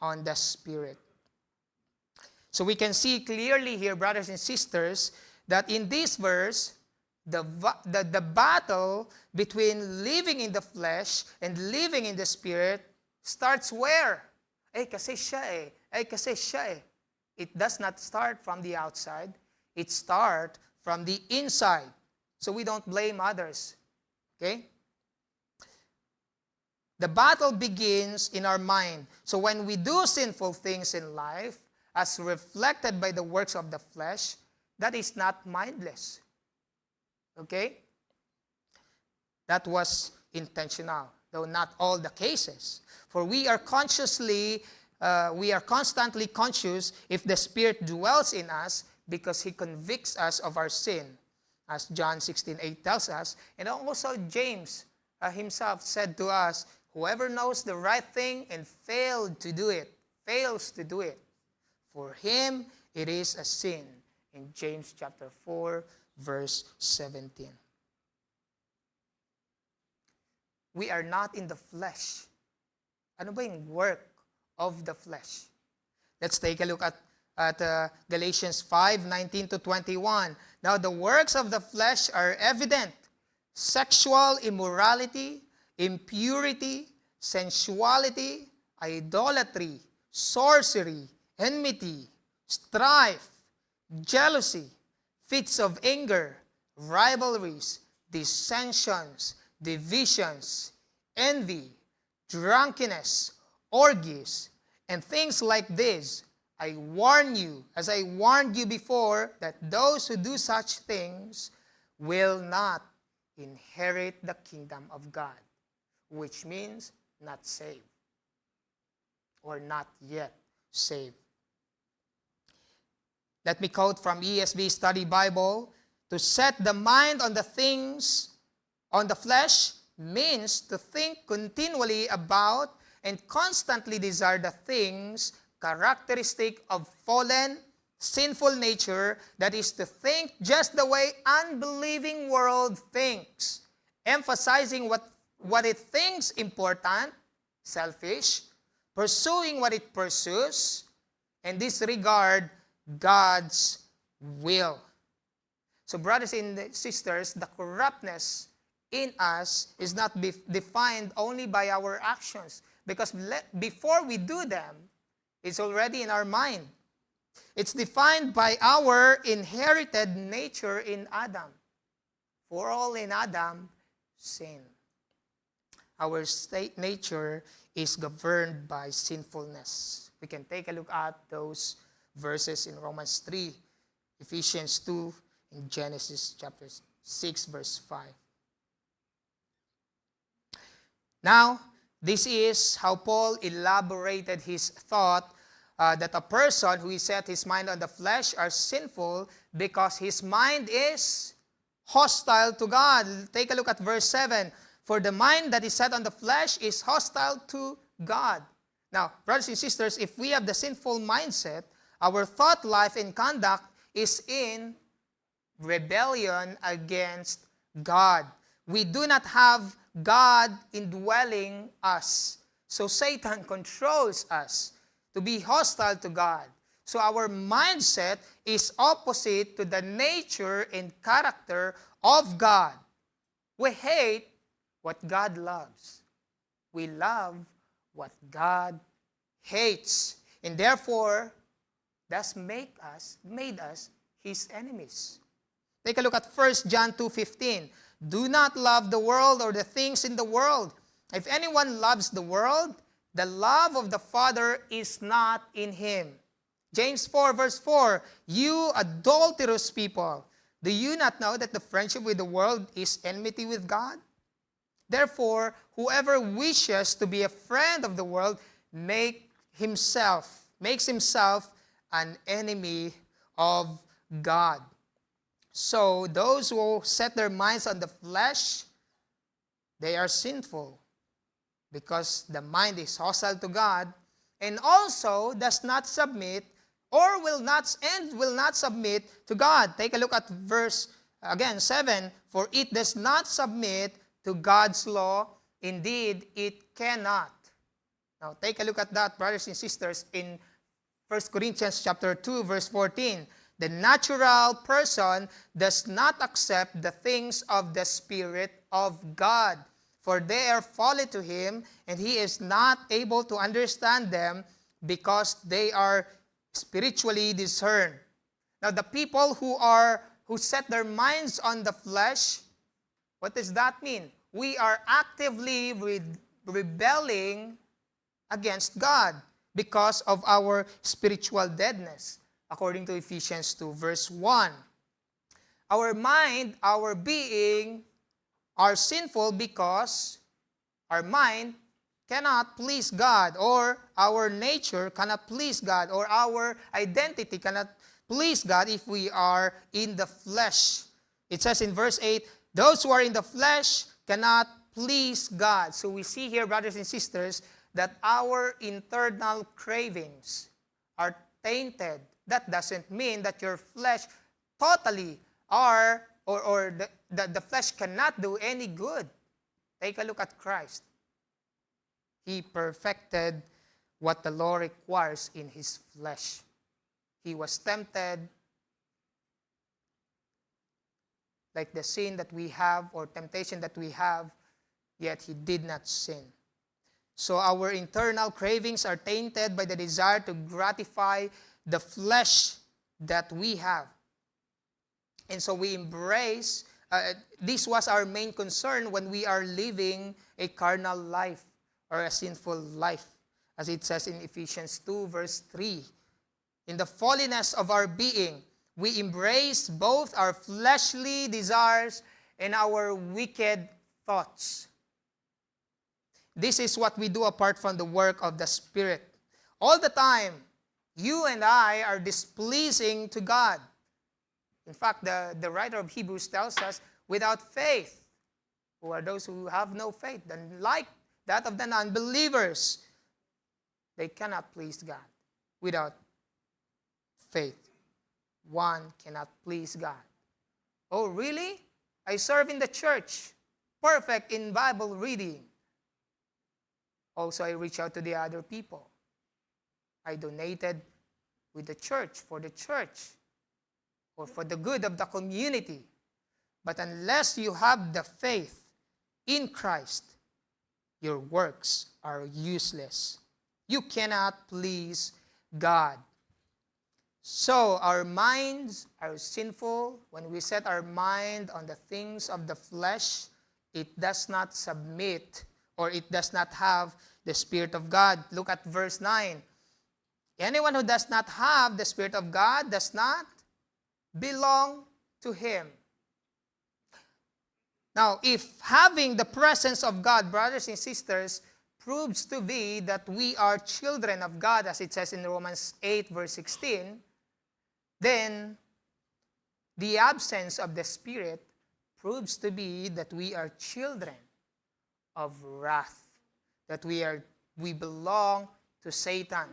on the Spirit. So we can see clearly here, brothers and sisters, that in this verse, the battle between living in the flesh and living in the Spirit starts where? Kasi siya kasi siya It does not start from the outside. It starts from the inside. So we don't blame others. Okay? The battle begins in our mind. So when we do sinful things in life, as reflected by the works of the flesh, that is not mindless. Okay? That was intentional, though not all the cases. For we are constantly conscious if the Spirit dwells in us because He convicts us of our sin, as John 16:8 tells us. And also James himself said to us, whoever knows the right thing and fails to do it, for him it is a sin. In James chapter 4, verse 17. We are not in the flesh. Ano ba yung work of the flesh? Let's take a look at Galatians 5:19 to 21. Now the works of the flesh are evident: sexual immorality, impurity, sensuality, idolatry, sorcery, enmity, strife, jealousy, fits of anger, rivalries, dissensions, divisions, envy, drunkenness, orgies, and things like this. I warn you, as I warned you before, that those who do such things will not inherit the kingdom of God, which means not saved or not yet saved. Let me quote from ESV Study Bible: to set the mind on the things on the flesh means to think continually about and constantly desire the things characteristic of fallen, sinful nature, that is to think just the way unbelieving world thinks, emphasizing what it thinks important, selfish, pursuing what it pursues, and disregard God's will. So brothers and sisters, the corruptness in us is not defined only by our actions, because before we do them, it's already in our mind. It's defined by our inherited nature in Adam. For all in Adam sin. Our state nature is governed by sinfulness. We can take a look at those verses in Romans 3, Ephesians 2, and Genesis chapter 6, verse 5. Now, this is how Paul elaborated his thought that a person who is set his mind on the flesh are sinful because his mind is hostile to God. Take a look at verse 7. For the mind that is set on the flesh is hostile to God. Now, brothers and sisters, if we have the sinful mindset, our thought life and conduct is in rebellion against God. We do not have God indwelling us. So Satan controls us to be hostile to God. So our mindset is opposite to the nature and character of God. We hate what God loves. We love what God hates. And therefore, thus made us his enemies. Take a look at 1 John 2:15. Do not love the world or the things in the world. If anyone loves the world, the love of the Father is not in him. James 4 verse 4, you adulterous people, do you not know that the friendship with the world is enmity with God? Therefore, whoever wishes to be a friend of the world makes himself an enemy of God. So those who set their minds on the flesh, they are sinful because the mind is hostile to God and also does not submit or will not submit to God. Take a look at verse, again, 7. For it does not submit to God's law. Indeed, it cannot. Now, take a look at that, brothers and sisters, in 1 Corinthians chapter 2, verse 14. The natural person does not accept the things of the Spirit of God, for they are folly to him, and he is not able to understand them because they are spiritually discerned. Now, the people who set their minds on the flesh, what does that mean? We are actively rebelling against God because of our spiritual deadness, according to Ephesians 2, verse 1. Our mind, our being, are sinful because our mind cannot please God, or our nature cannot please God, or our identity cannot please God if we are in the flesh. It says in verse 8, those who are in the flesh cannot please God. So we see here, brothers and sisters, that our internal cravings are tainted. That doesn't mean that your flesh totally are, or the flesh cannot do any good. Take a look at Christ. He perfected what the law requires in his flesh. He was tempted like the sin that we have or temptation that we have, yet he did not sin. So our internal cravings are tainted by the desire to gratify the flesh that we have. And so we embrace, this was our main concern when we are living a carnal life or a sinful life, as it says in Ephesians 2 verse 3. In the fallenness of our being, we embrace both our fleshly desires and our wicked thoughts. This is what we do apart from the work of the Spirit. All the time, you and I are displeasing to God. In fact, the writer of Hebrews tells us, without faith, who are those who have no faith, then like that of the unbelievers, they cannot please God without faith. One cannot please God. Oh, really? I serve in the church, perfect in Bible reading. Also, I reach out to the other people. I donated with the church, for the church, or for the good of the community. But unless you have the faith in Christ, your works are useless. You cannot please God. So our minds are sinful. When we set our mind on the things of the flesh, it does not submit, or it does not have the Spirit of God. Look at verse 9. Anyone who does not have the Spirit of God does not belong to Him. Now, if having the presence of God, brothers and sisters, proves to be that we are children of God, as it says in Romans 8 verse 16, then the absence of the Spirit proves to be that we are children of wrath, that we belong to Satan.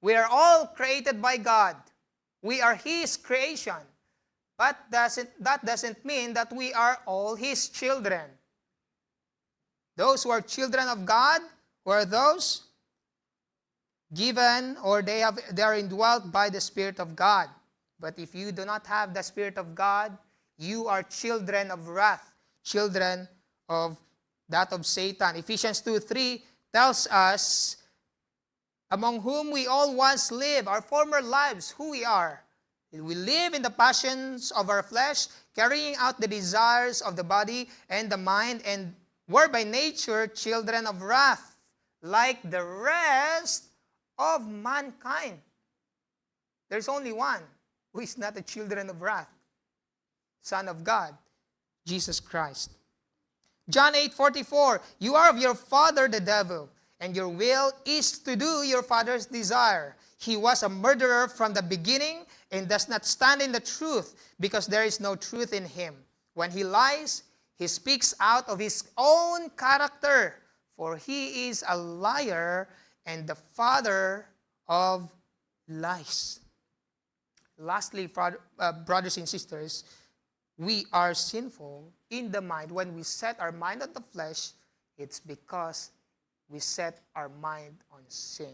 We are all created by God. We are His creation. But that doesn't mean that we are all His children. Those who are children of God, who are those given, or they are indwelt by the Spirit of God. But if you do not have the Spirit of God, you are children of wrath, children of that of Satan. Ephesians 2:3 tells us, among whom we all once lived, our former lives, who we are. We live in the passions of our flesh, carrying out the desires of the body and the mind, and were by nature children of wrath, like the rest of mankind. There's only one who is not a children of wrath, Son of God, Jesus Christ. John 8:44, you are of your father the devil, and your will is to do your father's desire. He was a murderer from the beginning and does not stand in the truth, because there is no truth in him. When he lies, he speaks out of his own character, for he is a liar and the father of lies. Lastly, brothers and sisters, we are sinful in the mind. When we set our mind on the flesh, it's because we set our mind on sin.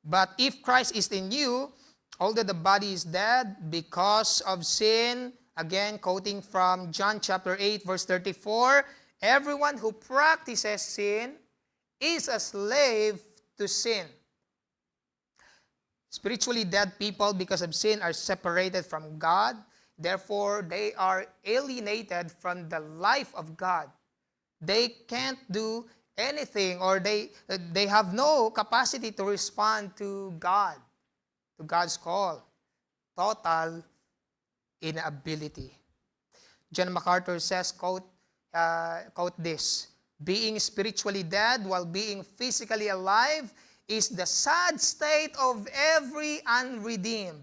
But if Christ is in you, although the body is dead because of sin, again quoting from John chapter 8 verse 34, everyone who practices sin is a slave to sin. Spiritually dead people because of sin are separated from God. Therefore, they are alienated from the life of God. They can't do anything, or they have no capacity to respond to God, to God's call. Total inability. John MacArthur says, quote this, being spiritually dead while being physically alive is the sad state of every unredeemed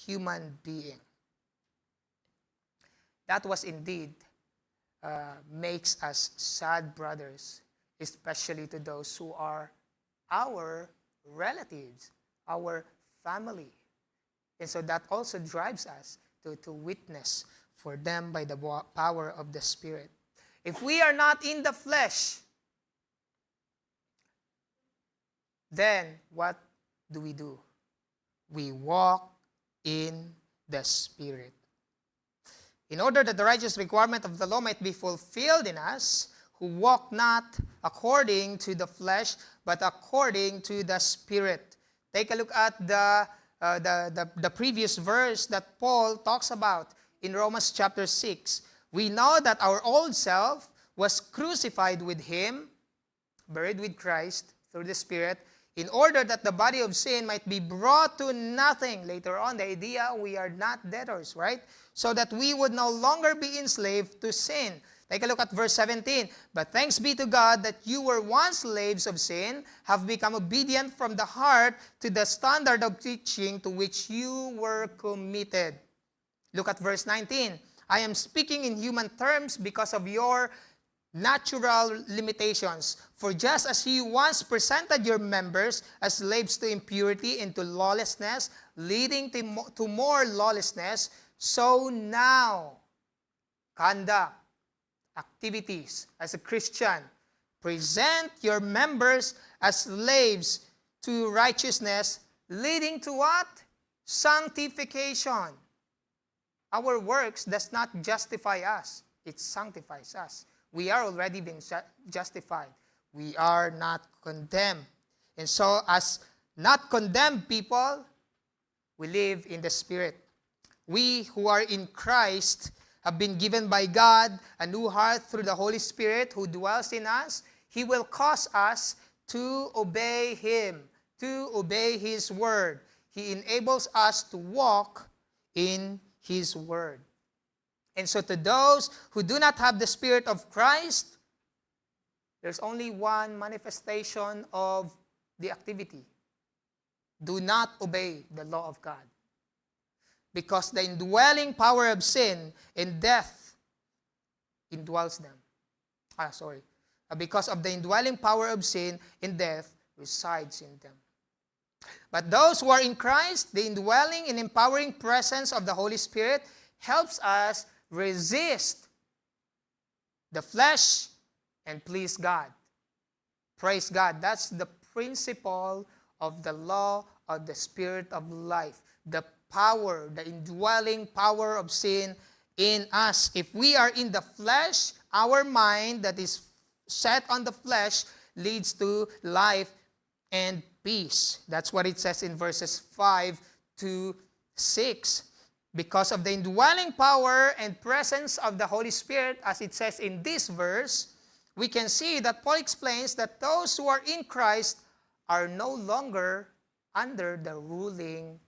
human being. That was indeed makes us sad, brothers, especially to those who are our relatives, our family. And so that also drives us to witness for them by the power of the Spirit. If we are not in the flesh, then what do? We walk in the Spirit. in order that the righteous requirement of the law might be fulfilled in us, who walk not according to the flesh, but according to the Spirit. Take a look at the previous verse that Paul talks about in Romans chapter 6. We know that our old self was crucified with Him, buried with Christ through the Spirit, in order that the body of sin might be brought to nothing. Later on, the idea we are not debtors, right? So that we would no longer be enslaved to sin. Take a look at verse 17. But thanks be to God that you were once slaves of sin, have become obedient from the heart to the standard of teaching to which you were committed. Look at verse 19. I am speaking in human terms because of your natural limitations. For just as you once presented your members as slaves to impurity and to lawlessness, leading to more lawlessness, so now, conduct, activities as a Christian, present your members as slaves to righteousness, leading to what? Sanctification. Our works does not justify us. It sanctifies us. We are already being justified. We are not condemned. And so as not condemned people, we live in the Spirit. We who are in Christ have been given by God a new heart through the Holy Spirit who dwells in us. He will cause us to obey Him, to obey His Word. He enables us to walk in His Word. And so to those who do not have the Spirit of Christ, there's only one manifestation of the activity. Do not obey the law of God. Because the indwelling power of sin and death indwells them. Because of the indwelling power of sin and death resides in them. But those who are in Christ, the indwelling and empowering presence of the Holy Spirit helps us resist the flesh and please God. Praise God. That's the principle of the law of the Spirit of life. The power, the indwelling power of sin in us. If we are in the flesh, our mind that is set on the flesh leads to life and peace. That's what it says in verses 5 to 6. Because of the indwelling power and presence of the Holy Spirit, as it says in this verse, we can see that Paul explains that those who are in Christ are no longer under the ruling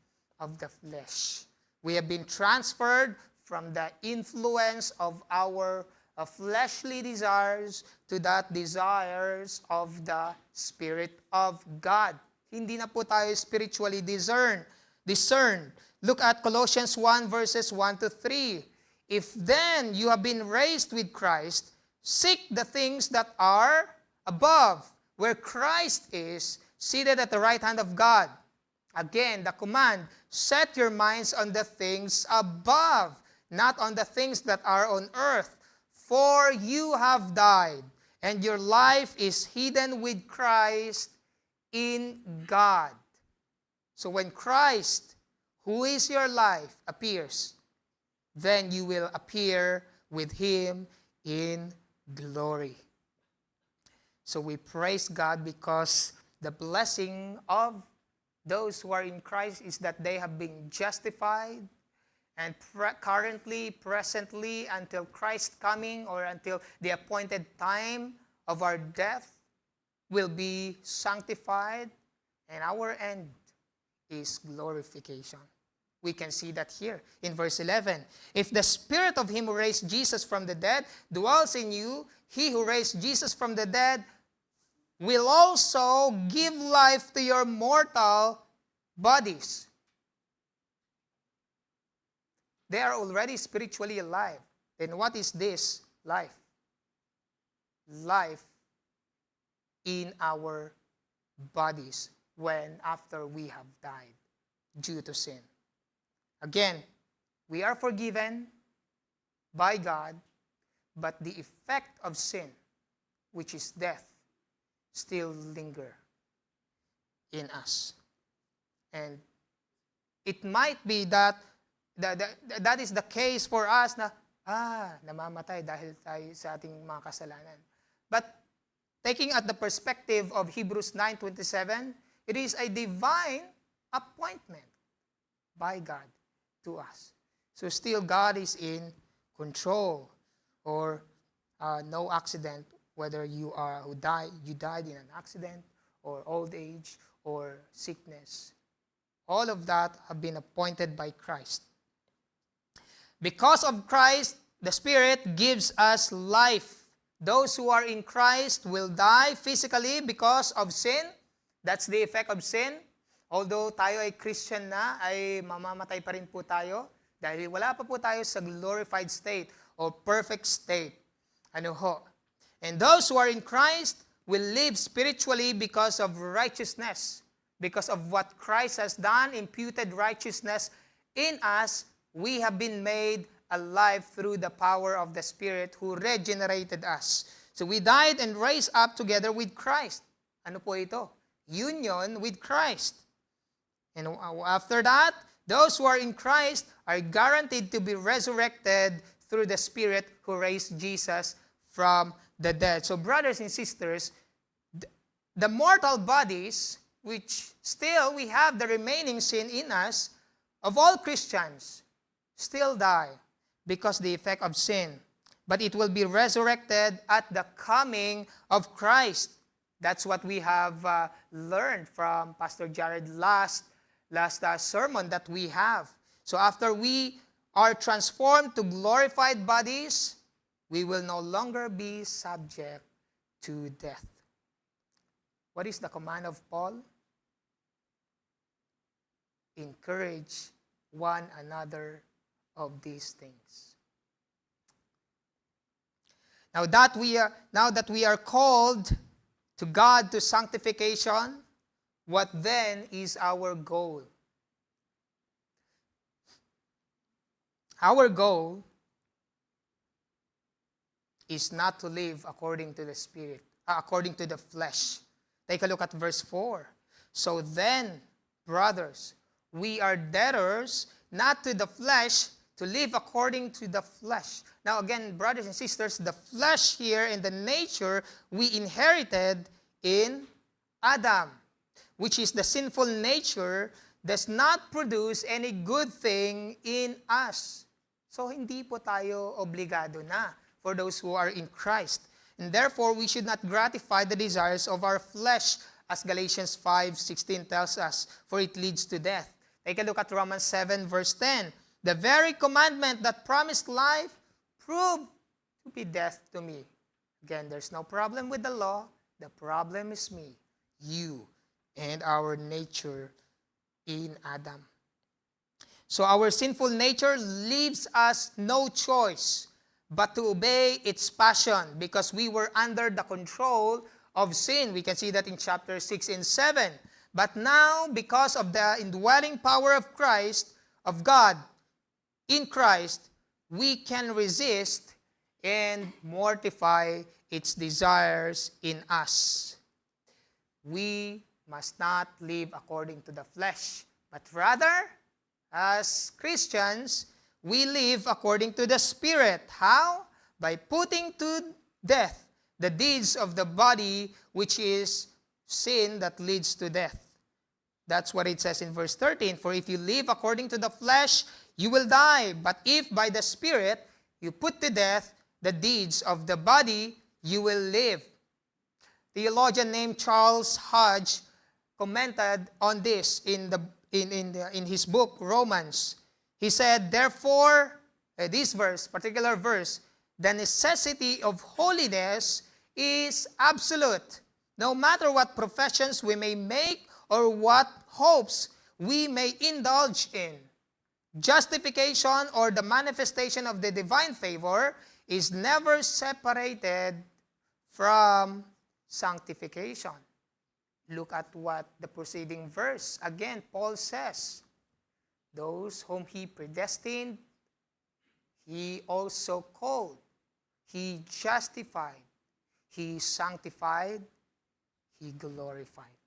of the flesh. We have been transferred from the influence of our fleshly desires to that desires of the Spirit of God. Hindi na po tayo spiritually discerned. Look at Colossians 1 verses 1 to 3. If then you have been raised with Christ, seek the things that are above, where Christ is, seated at the right hand of God. Again, the command, set your minds on the things above, not on the things that are on earth. For you have died, and your life is hidden with Christ in God. So when Christ, who is your life, appears, then you will appear with Him in glory. So we praise God because the blessing of those who are in Christ is that they have been justified, and currently, presently, until Christ's coming or until the appointed time of our death, will be sanctified, and our end is glorification. We can see that here in verse 11. If the Spirit of Him who raised Jesus from the dead dwells in you, He who raised Jesus from the dead will also give life to your mortal bodies. They are already spiritually alive. Then what is this life? Life in our bodies after we have died due to sin. Again, we are forgiven by God, but the effect of sin, which is death, still linger in us. And it might be that that is the case for us na namamatay dahil tayo sa ating mga kasalanan. But taking at the perspective of Hebrews 9:27, it is a divine appointment by God to us. So still God is in control, or no accident, whether you died in an accident, or old age, or sickness. All of that have been appointed by Christ. Because of Christ, the Spirit gives us life. Those who are in Christ will die physically because of sin. That's the effect of sin. Although tayo ay Christian na, ay mamamatay pa rin po tayo dahil wala pa po tayo sa glorified state or perfect state. Ano ho? And those who are in Christ will live spiritually because of righteousness. Because of what Christ has done, imputed righteousness in us, we have been made alive through the power of the Spirit who regenerated us. So we died and raised up together with Christ. Ano po ito? Union with Christ. And after that, those who are in Christ are guaranteed to be resurrected through the Spirit who raised Jesus from the dead. So brothers and sisters, the mortal bodies, which still we have the remaining sin in us, of all Christians, still die because the effect of sin. But it will be resurrected at the coming of Christ. That's what we have learned from Pastor Jared last sermon that we have. So after we are transformed to glorified bodies, we will no longer be subject to death. What is the command of Paul? Encourage one another of these things. Now that we are called to God to sanctification, what then is our goal? Our goal is not to live according to the Spirit, according to the flesh. Take a look at verse 4. So then, brothers, we are debtors not to the flesh, to live according to the flesh. Now again, brothers and sisters, the flesh here and the nature we inherited in Adam, which is the sinful nature, does not produce any good thing in us. So hindi po tayo obligado na for those who are in Christ. And therefore, we should not gratify the desires of our flesh, as Galatians 5:16 tells us, for it leads to death. Take a look at Romans 7 verse 10. The very commandment that promised life proved to be death to me. Again, there's no problem with the law. The problem is me, you, and our nature in Adam. So our sinful nature leaves us no choice but to obey its passion, because we were under the control of sin. We can see that in chapter 6 and 7. But now, because of the indwelling power of Christ, of God, in Christ, we can resist and mortify its desires in us. We must not live according to the flesh, but rather, as Christians, we live according to the Spirit. How? By putting to death the deeds of the body, which is sin that leads to death. That's what it says in verse 13. For if you live according to the flesh, you will die. But if by the Spirit you put to death the deeds of the body, you will live. Theologian named Charles Hodge commented on this in his book, Romans. He said, therefore, this particular verse, the necessity of holiness is absolute. No matter what professions we may make or what hopes we may indulge in, justification or the manifestation of the divine favor is never separated from sanctification. Look at what the preceding verse, again, Paul says, those whom he predestined, he also called. He justified. He sanctified. He glorified.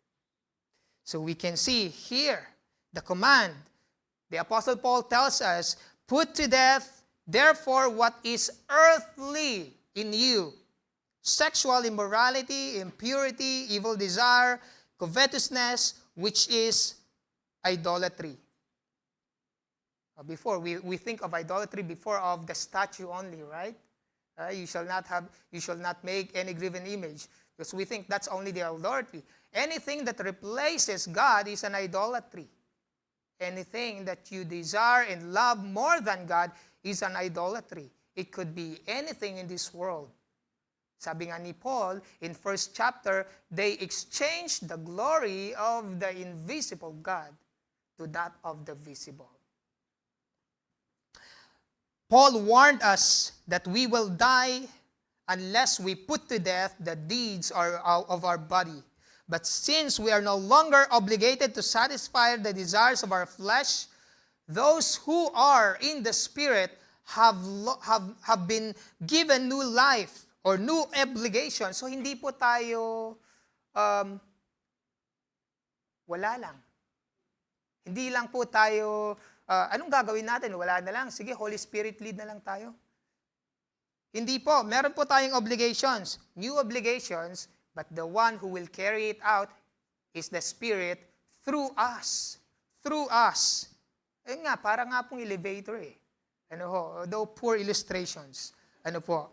So we can see here the command. The Apostle Paul tells us, put to death Therefore, what is earthly in you, sexual immorality, impurity, evil desire, covetousness, which is idolatry. Before, we think of idolatry before of the statue only, right? You shall not make any graven image. Because we think that's only the idolatry. Anything that replaces God is an idolatry. Anything that you desire and love more than God is an idolatry. It could be anything in this world. Sabi nga ni Paul, in first chapter, they exchanged the glory of the invisible God to that of the visible. Paul warned us that we will die unless we put to death the deeds of our body. But since we are no longer obligated to satisfy the desires of our flesh, those who are in the Spirit have been given new life or new obligation. So hindi po tayo wala lang. Hindi lang po tayo, anong gagawin natin? Wala na lang. Sige, Holy Spirit lead na lang tayo. Hindi po. Meron po tayong obligations. New obligations, but the one who will carry it out is the Spirit through us. Through us. Ayun nga, para nga pong elevator eh. Ano ho, though poor illustrations. Ano po.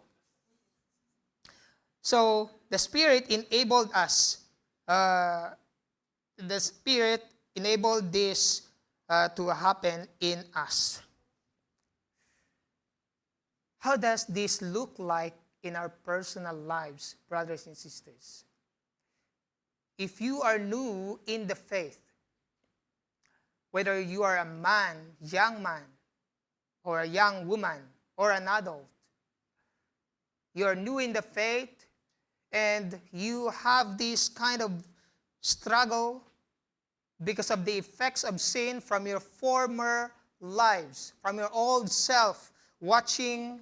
So, the Spirit enabled us. The Spirit enabled this to happen in us. How does this look like in our personal lives, brothers and sisters? If you are new in the faith, whether you are a man, young man, or a young woman, or an adult, you are new in the faith, and you have this kind of struggle because of the effects of sin from your former lives, from your old self, watching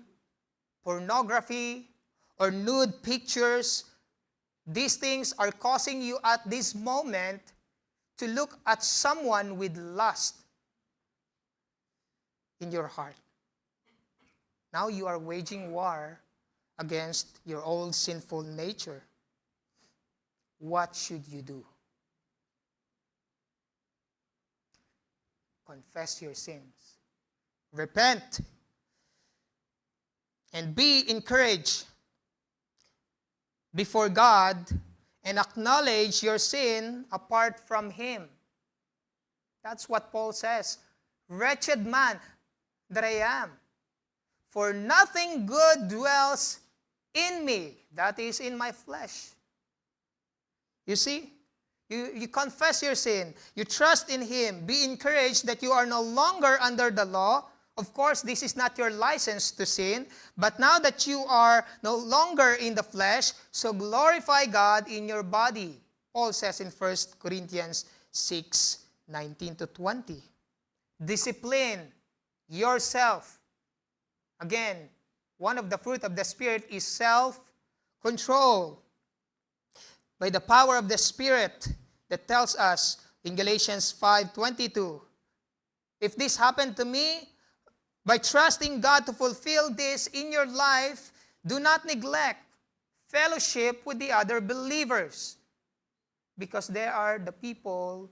pornography or nude pictures. These things are causing you at this moment to look at someone with lust in your heart. Now you are waging war against your old sinful nature. What should you do? Confess your sins. Repent. And be encouraged before God and acknowledge your sin apart from Him. That's what Paul says. Wretched man that I am, for nothing good dwells in me, that is in my flesh. You see? You confess your sin. You trust in Him. Be encouraged that you are no longer under the law. Of course, this is not your license to sin, but now that you are no longer in the flesh, so glorify God in your body. Paul says in 1 Corinthians 6:19-20. Discipline yourself. Again, one of the fruit of the Spirit is self-control. By the power of the Spirit that tells us in Galatians 5:22, if this happened to me, by trusting God to fulfill this in your life, do not neglect fellowship with the other believers, because they are the people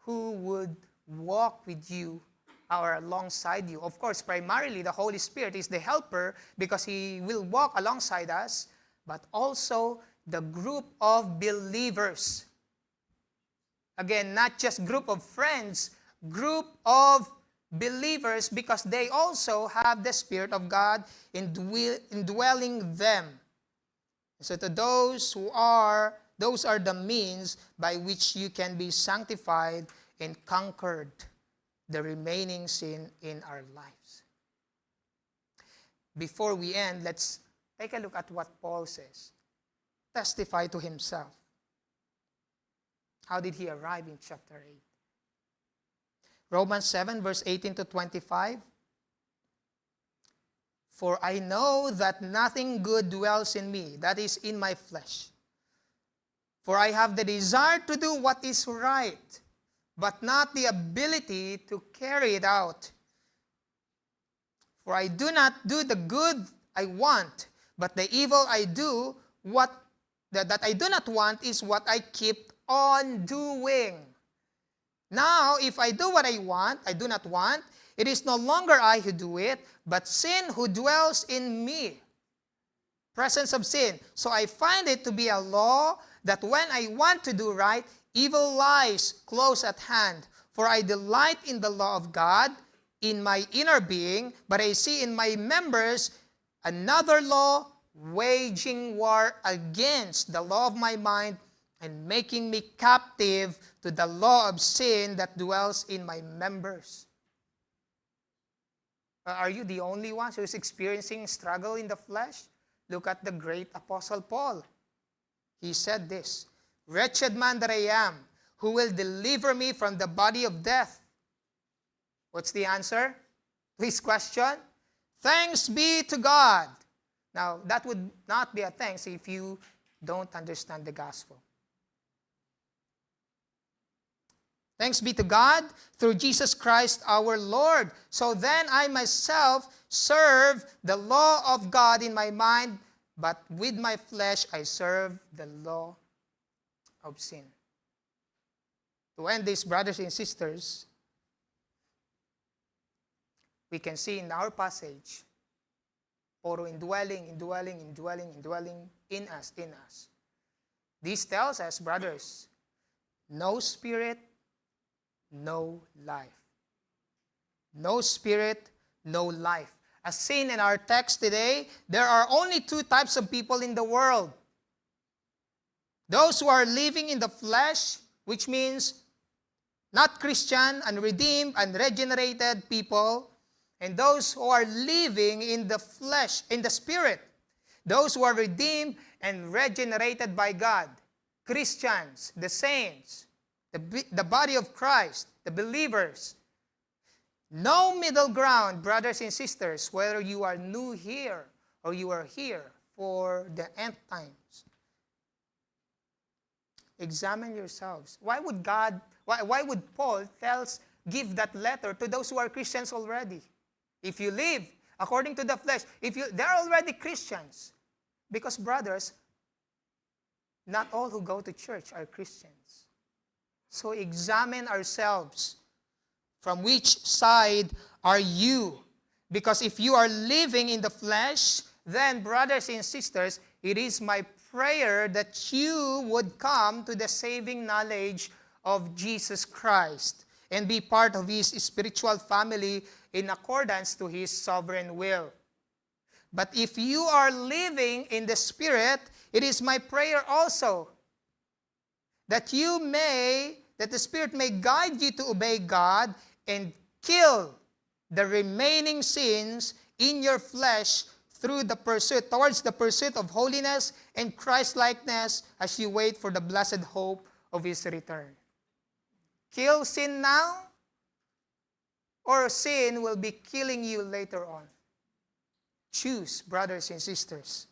who would walk with you or alongside you. Of course, primarily the Holy Spirit is the helper because He will walk alongside us, but also the group of believers. Again, not just group of friends, group of believers, because they also have the Spirit of God indwelling them. So to those are the means by which you can be sanctified and conquered the remaining sin in our lives. Before we end, let's take a look at what Paul says. Testify to himself. How did he arrive in chapter 8? Romans 7, verse 18-25. For I know that nothing good dwells in me, that is, in my flesh. For I have the desire to do what is right, but not the ability to carry it out. For I do not do the good I want, but the evil I do, that I do not want is what I keep on doing. Now, if I do what I do not want, it is no longer I who do it, but sin who dwells in me. Presence of sin. So I find it to be a law that when I want to do right, evil lies close at hand. For I delight in the law of God in my inner being, but I see in my members another law waging war against the law of my mind and making me captive to the law of sin that dwells in my members. Are you the only one who is experiencing struggle in the flesh? Look at the great Apostle Paul. He said this, "Wretched man that I am, who will deliver me from the body of death?" What's the answer to his question? Thanks be to God. Now, that would not be a thanks if you don't understand the gospel. Thanks be to God through Jesus Christ our Lord. So then I myself serve the law of God in my mind, but with my flesh I serve the law of sin. To end this, brothers and sisters, we can see in our passage, puro indwelling in us. This tells us, brothers, no spirit, no life. No spirit, no life. As seen in our text today, there are only two types of people in the world. Those who are living in the flesh, which means not Christian, unredeemed, unregenerated people, and those who are living in the flesh, in the spirit, those who are redeemed and regenerated by God, Christians, the saints, the body of Christ, the believers. No middle ground, brothers and sisters, whether you are new here or you are here for the end times. Examine yourselves. Why would Paul give that letter to those who are Christians already? If you live according to the flesh, they're already Christians. Because brothers, not all who go to church are Christians. So examine ourselves. From which side are you? Because if you are living in the flesh, then brothers and sisters, it is my prayer that you would come to the saving knowledge of Jesus Christ and be part of His spiritual family in accordance to His sovereign will. But if you are living in the Spirit, it is my prayer also that the Spirit may guide you to obey God and kill the remaining sins in your flesh towards the pursuit of holiness and Christ-likeness as you wait for the blessed hope of His return. Kill sin now, or sin will be killing you later on. Choose, brothers and sisters.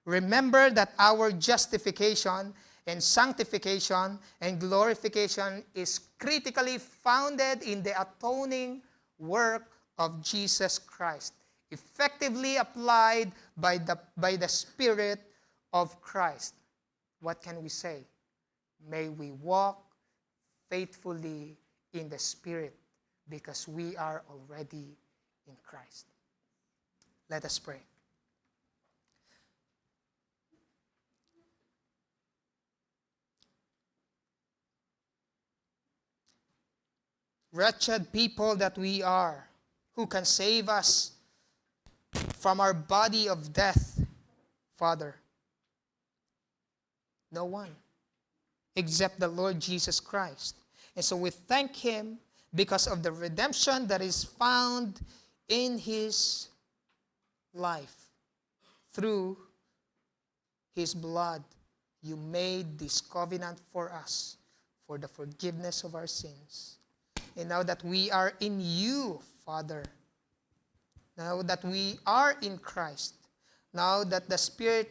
Remember that our justification and sanctification and glorification is critically founded in the atoning work of Jesus Christ, effectively applied by the Spirit of Christ. What can we say? May we walk faithfully in the Spirit because we are already in Christ. Let us pray. Wretched people that we are, who can save us from our body of death, Father? No one, except the Lord Jesus Christ. And so we thank Him because of the redemption that is found in His life. Through His blood, you made this covenant for us for the forgiveness of our sins. And now that we are in you, Father, now that we are in Christ, now that the Spirit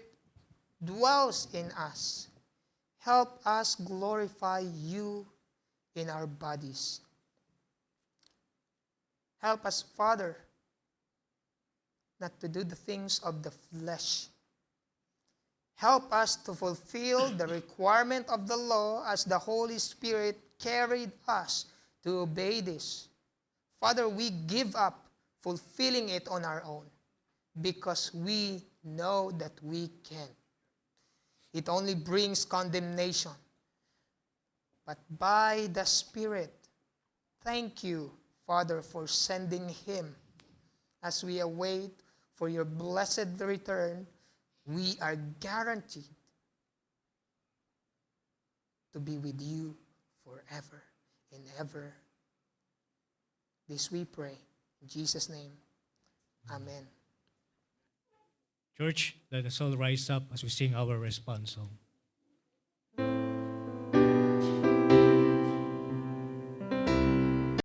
dwells in us, help us glorify you in our bodies. Help us, Father, not to do the things of the flesh. Help us to fulfill the requirement of the law as the Holy Spirit carried us to obey this. Father, we give up fulfilling it on our own because we know that we can't. It only brings condemnation. But by the Spirit, thank you, Father, for sending Him. As we await for your blessed return, we are guaranteed to be with you forever and ever. This we pray. In Jesus' name, amen. Church, let us all rise up as we sing our response song.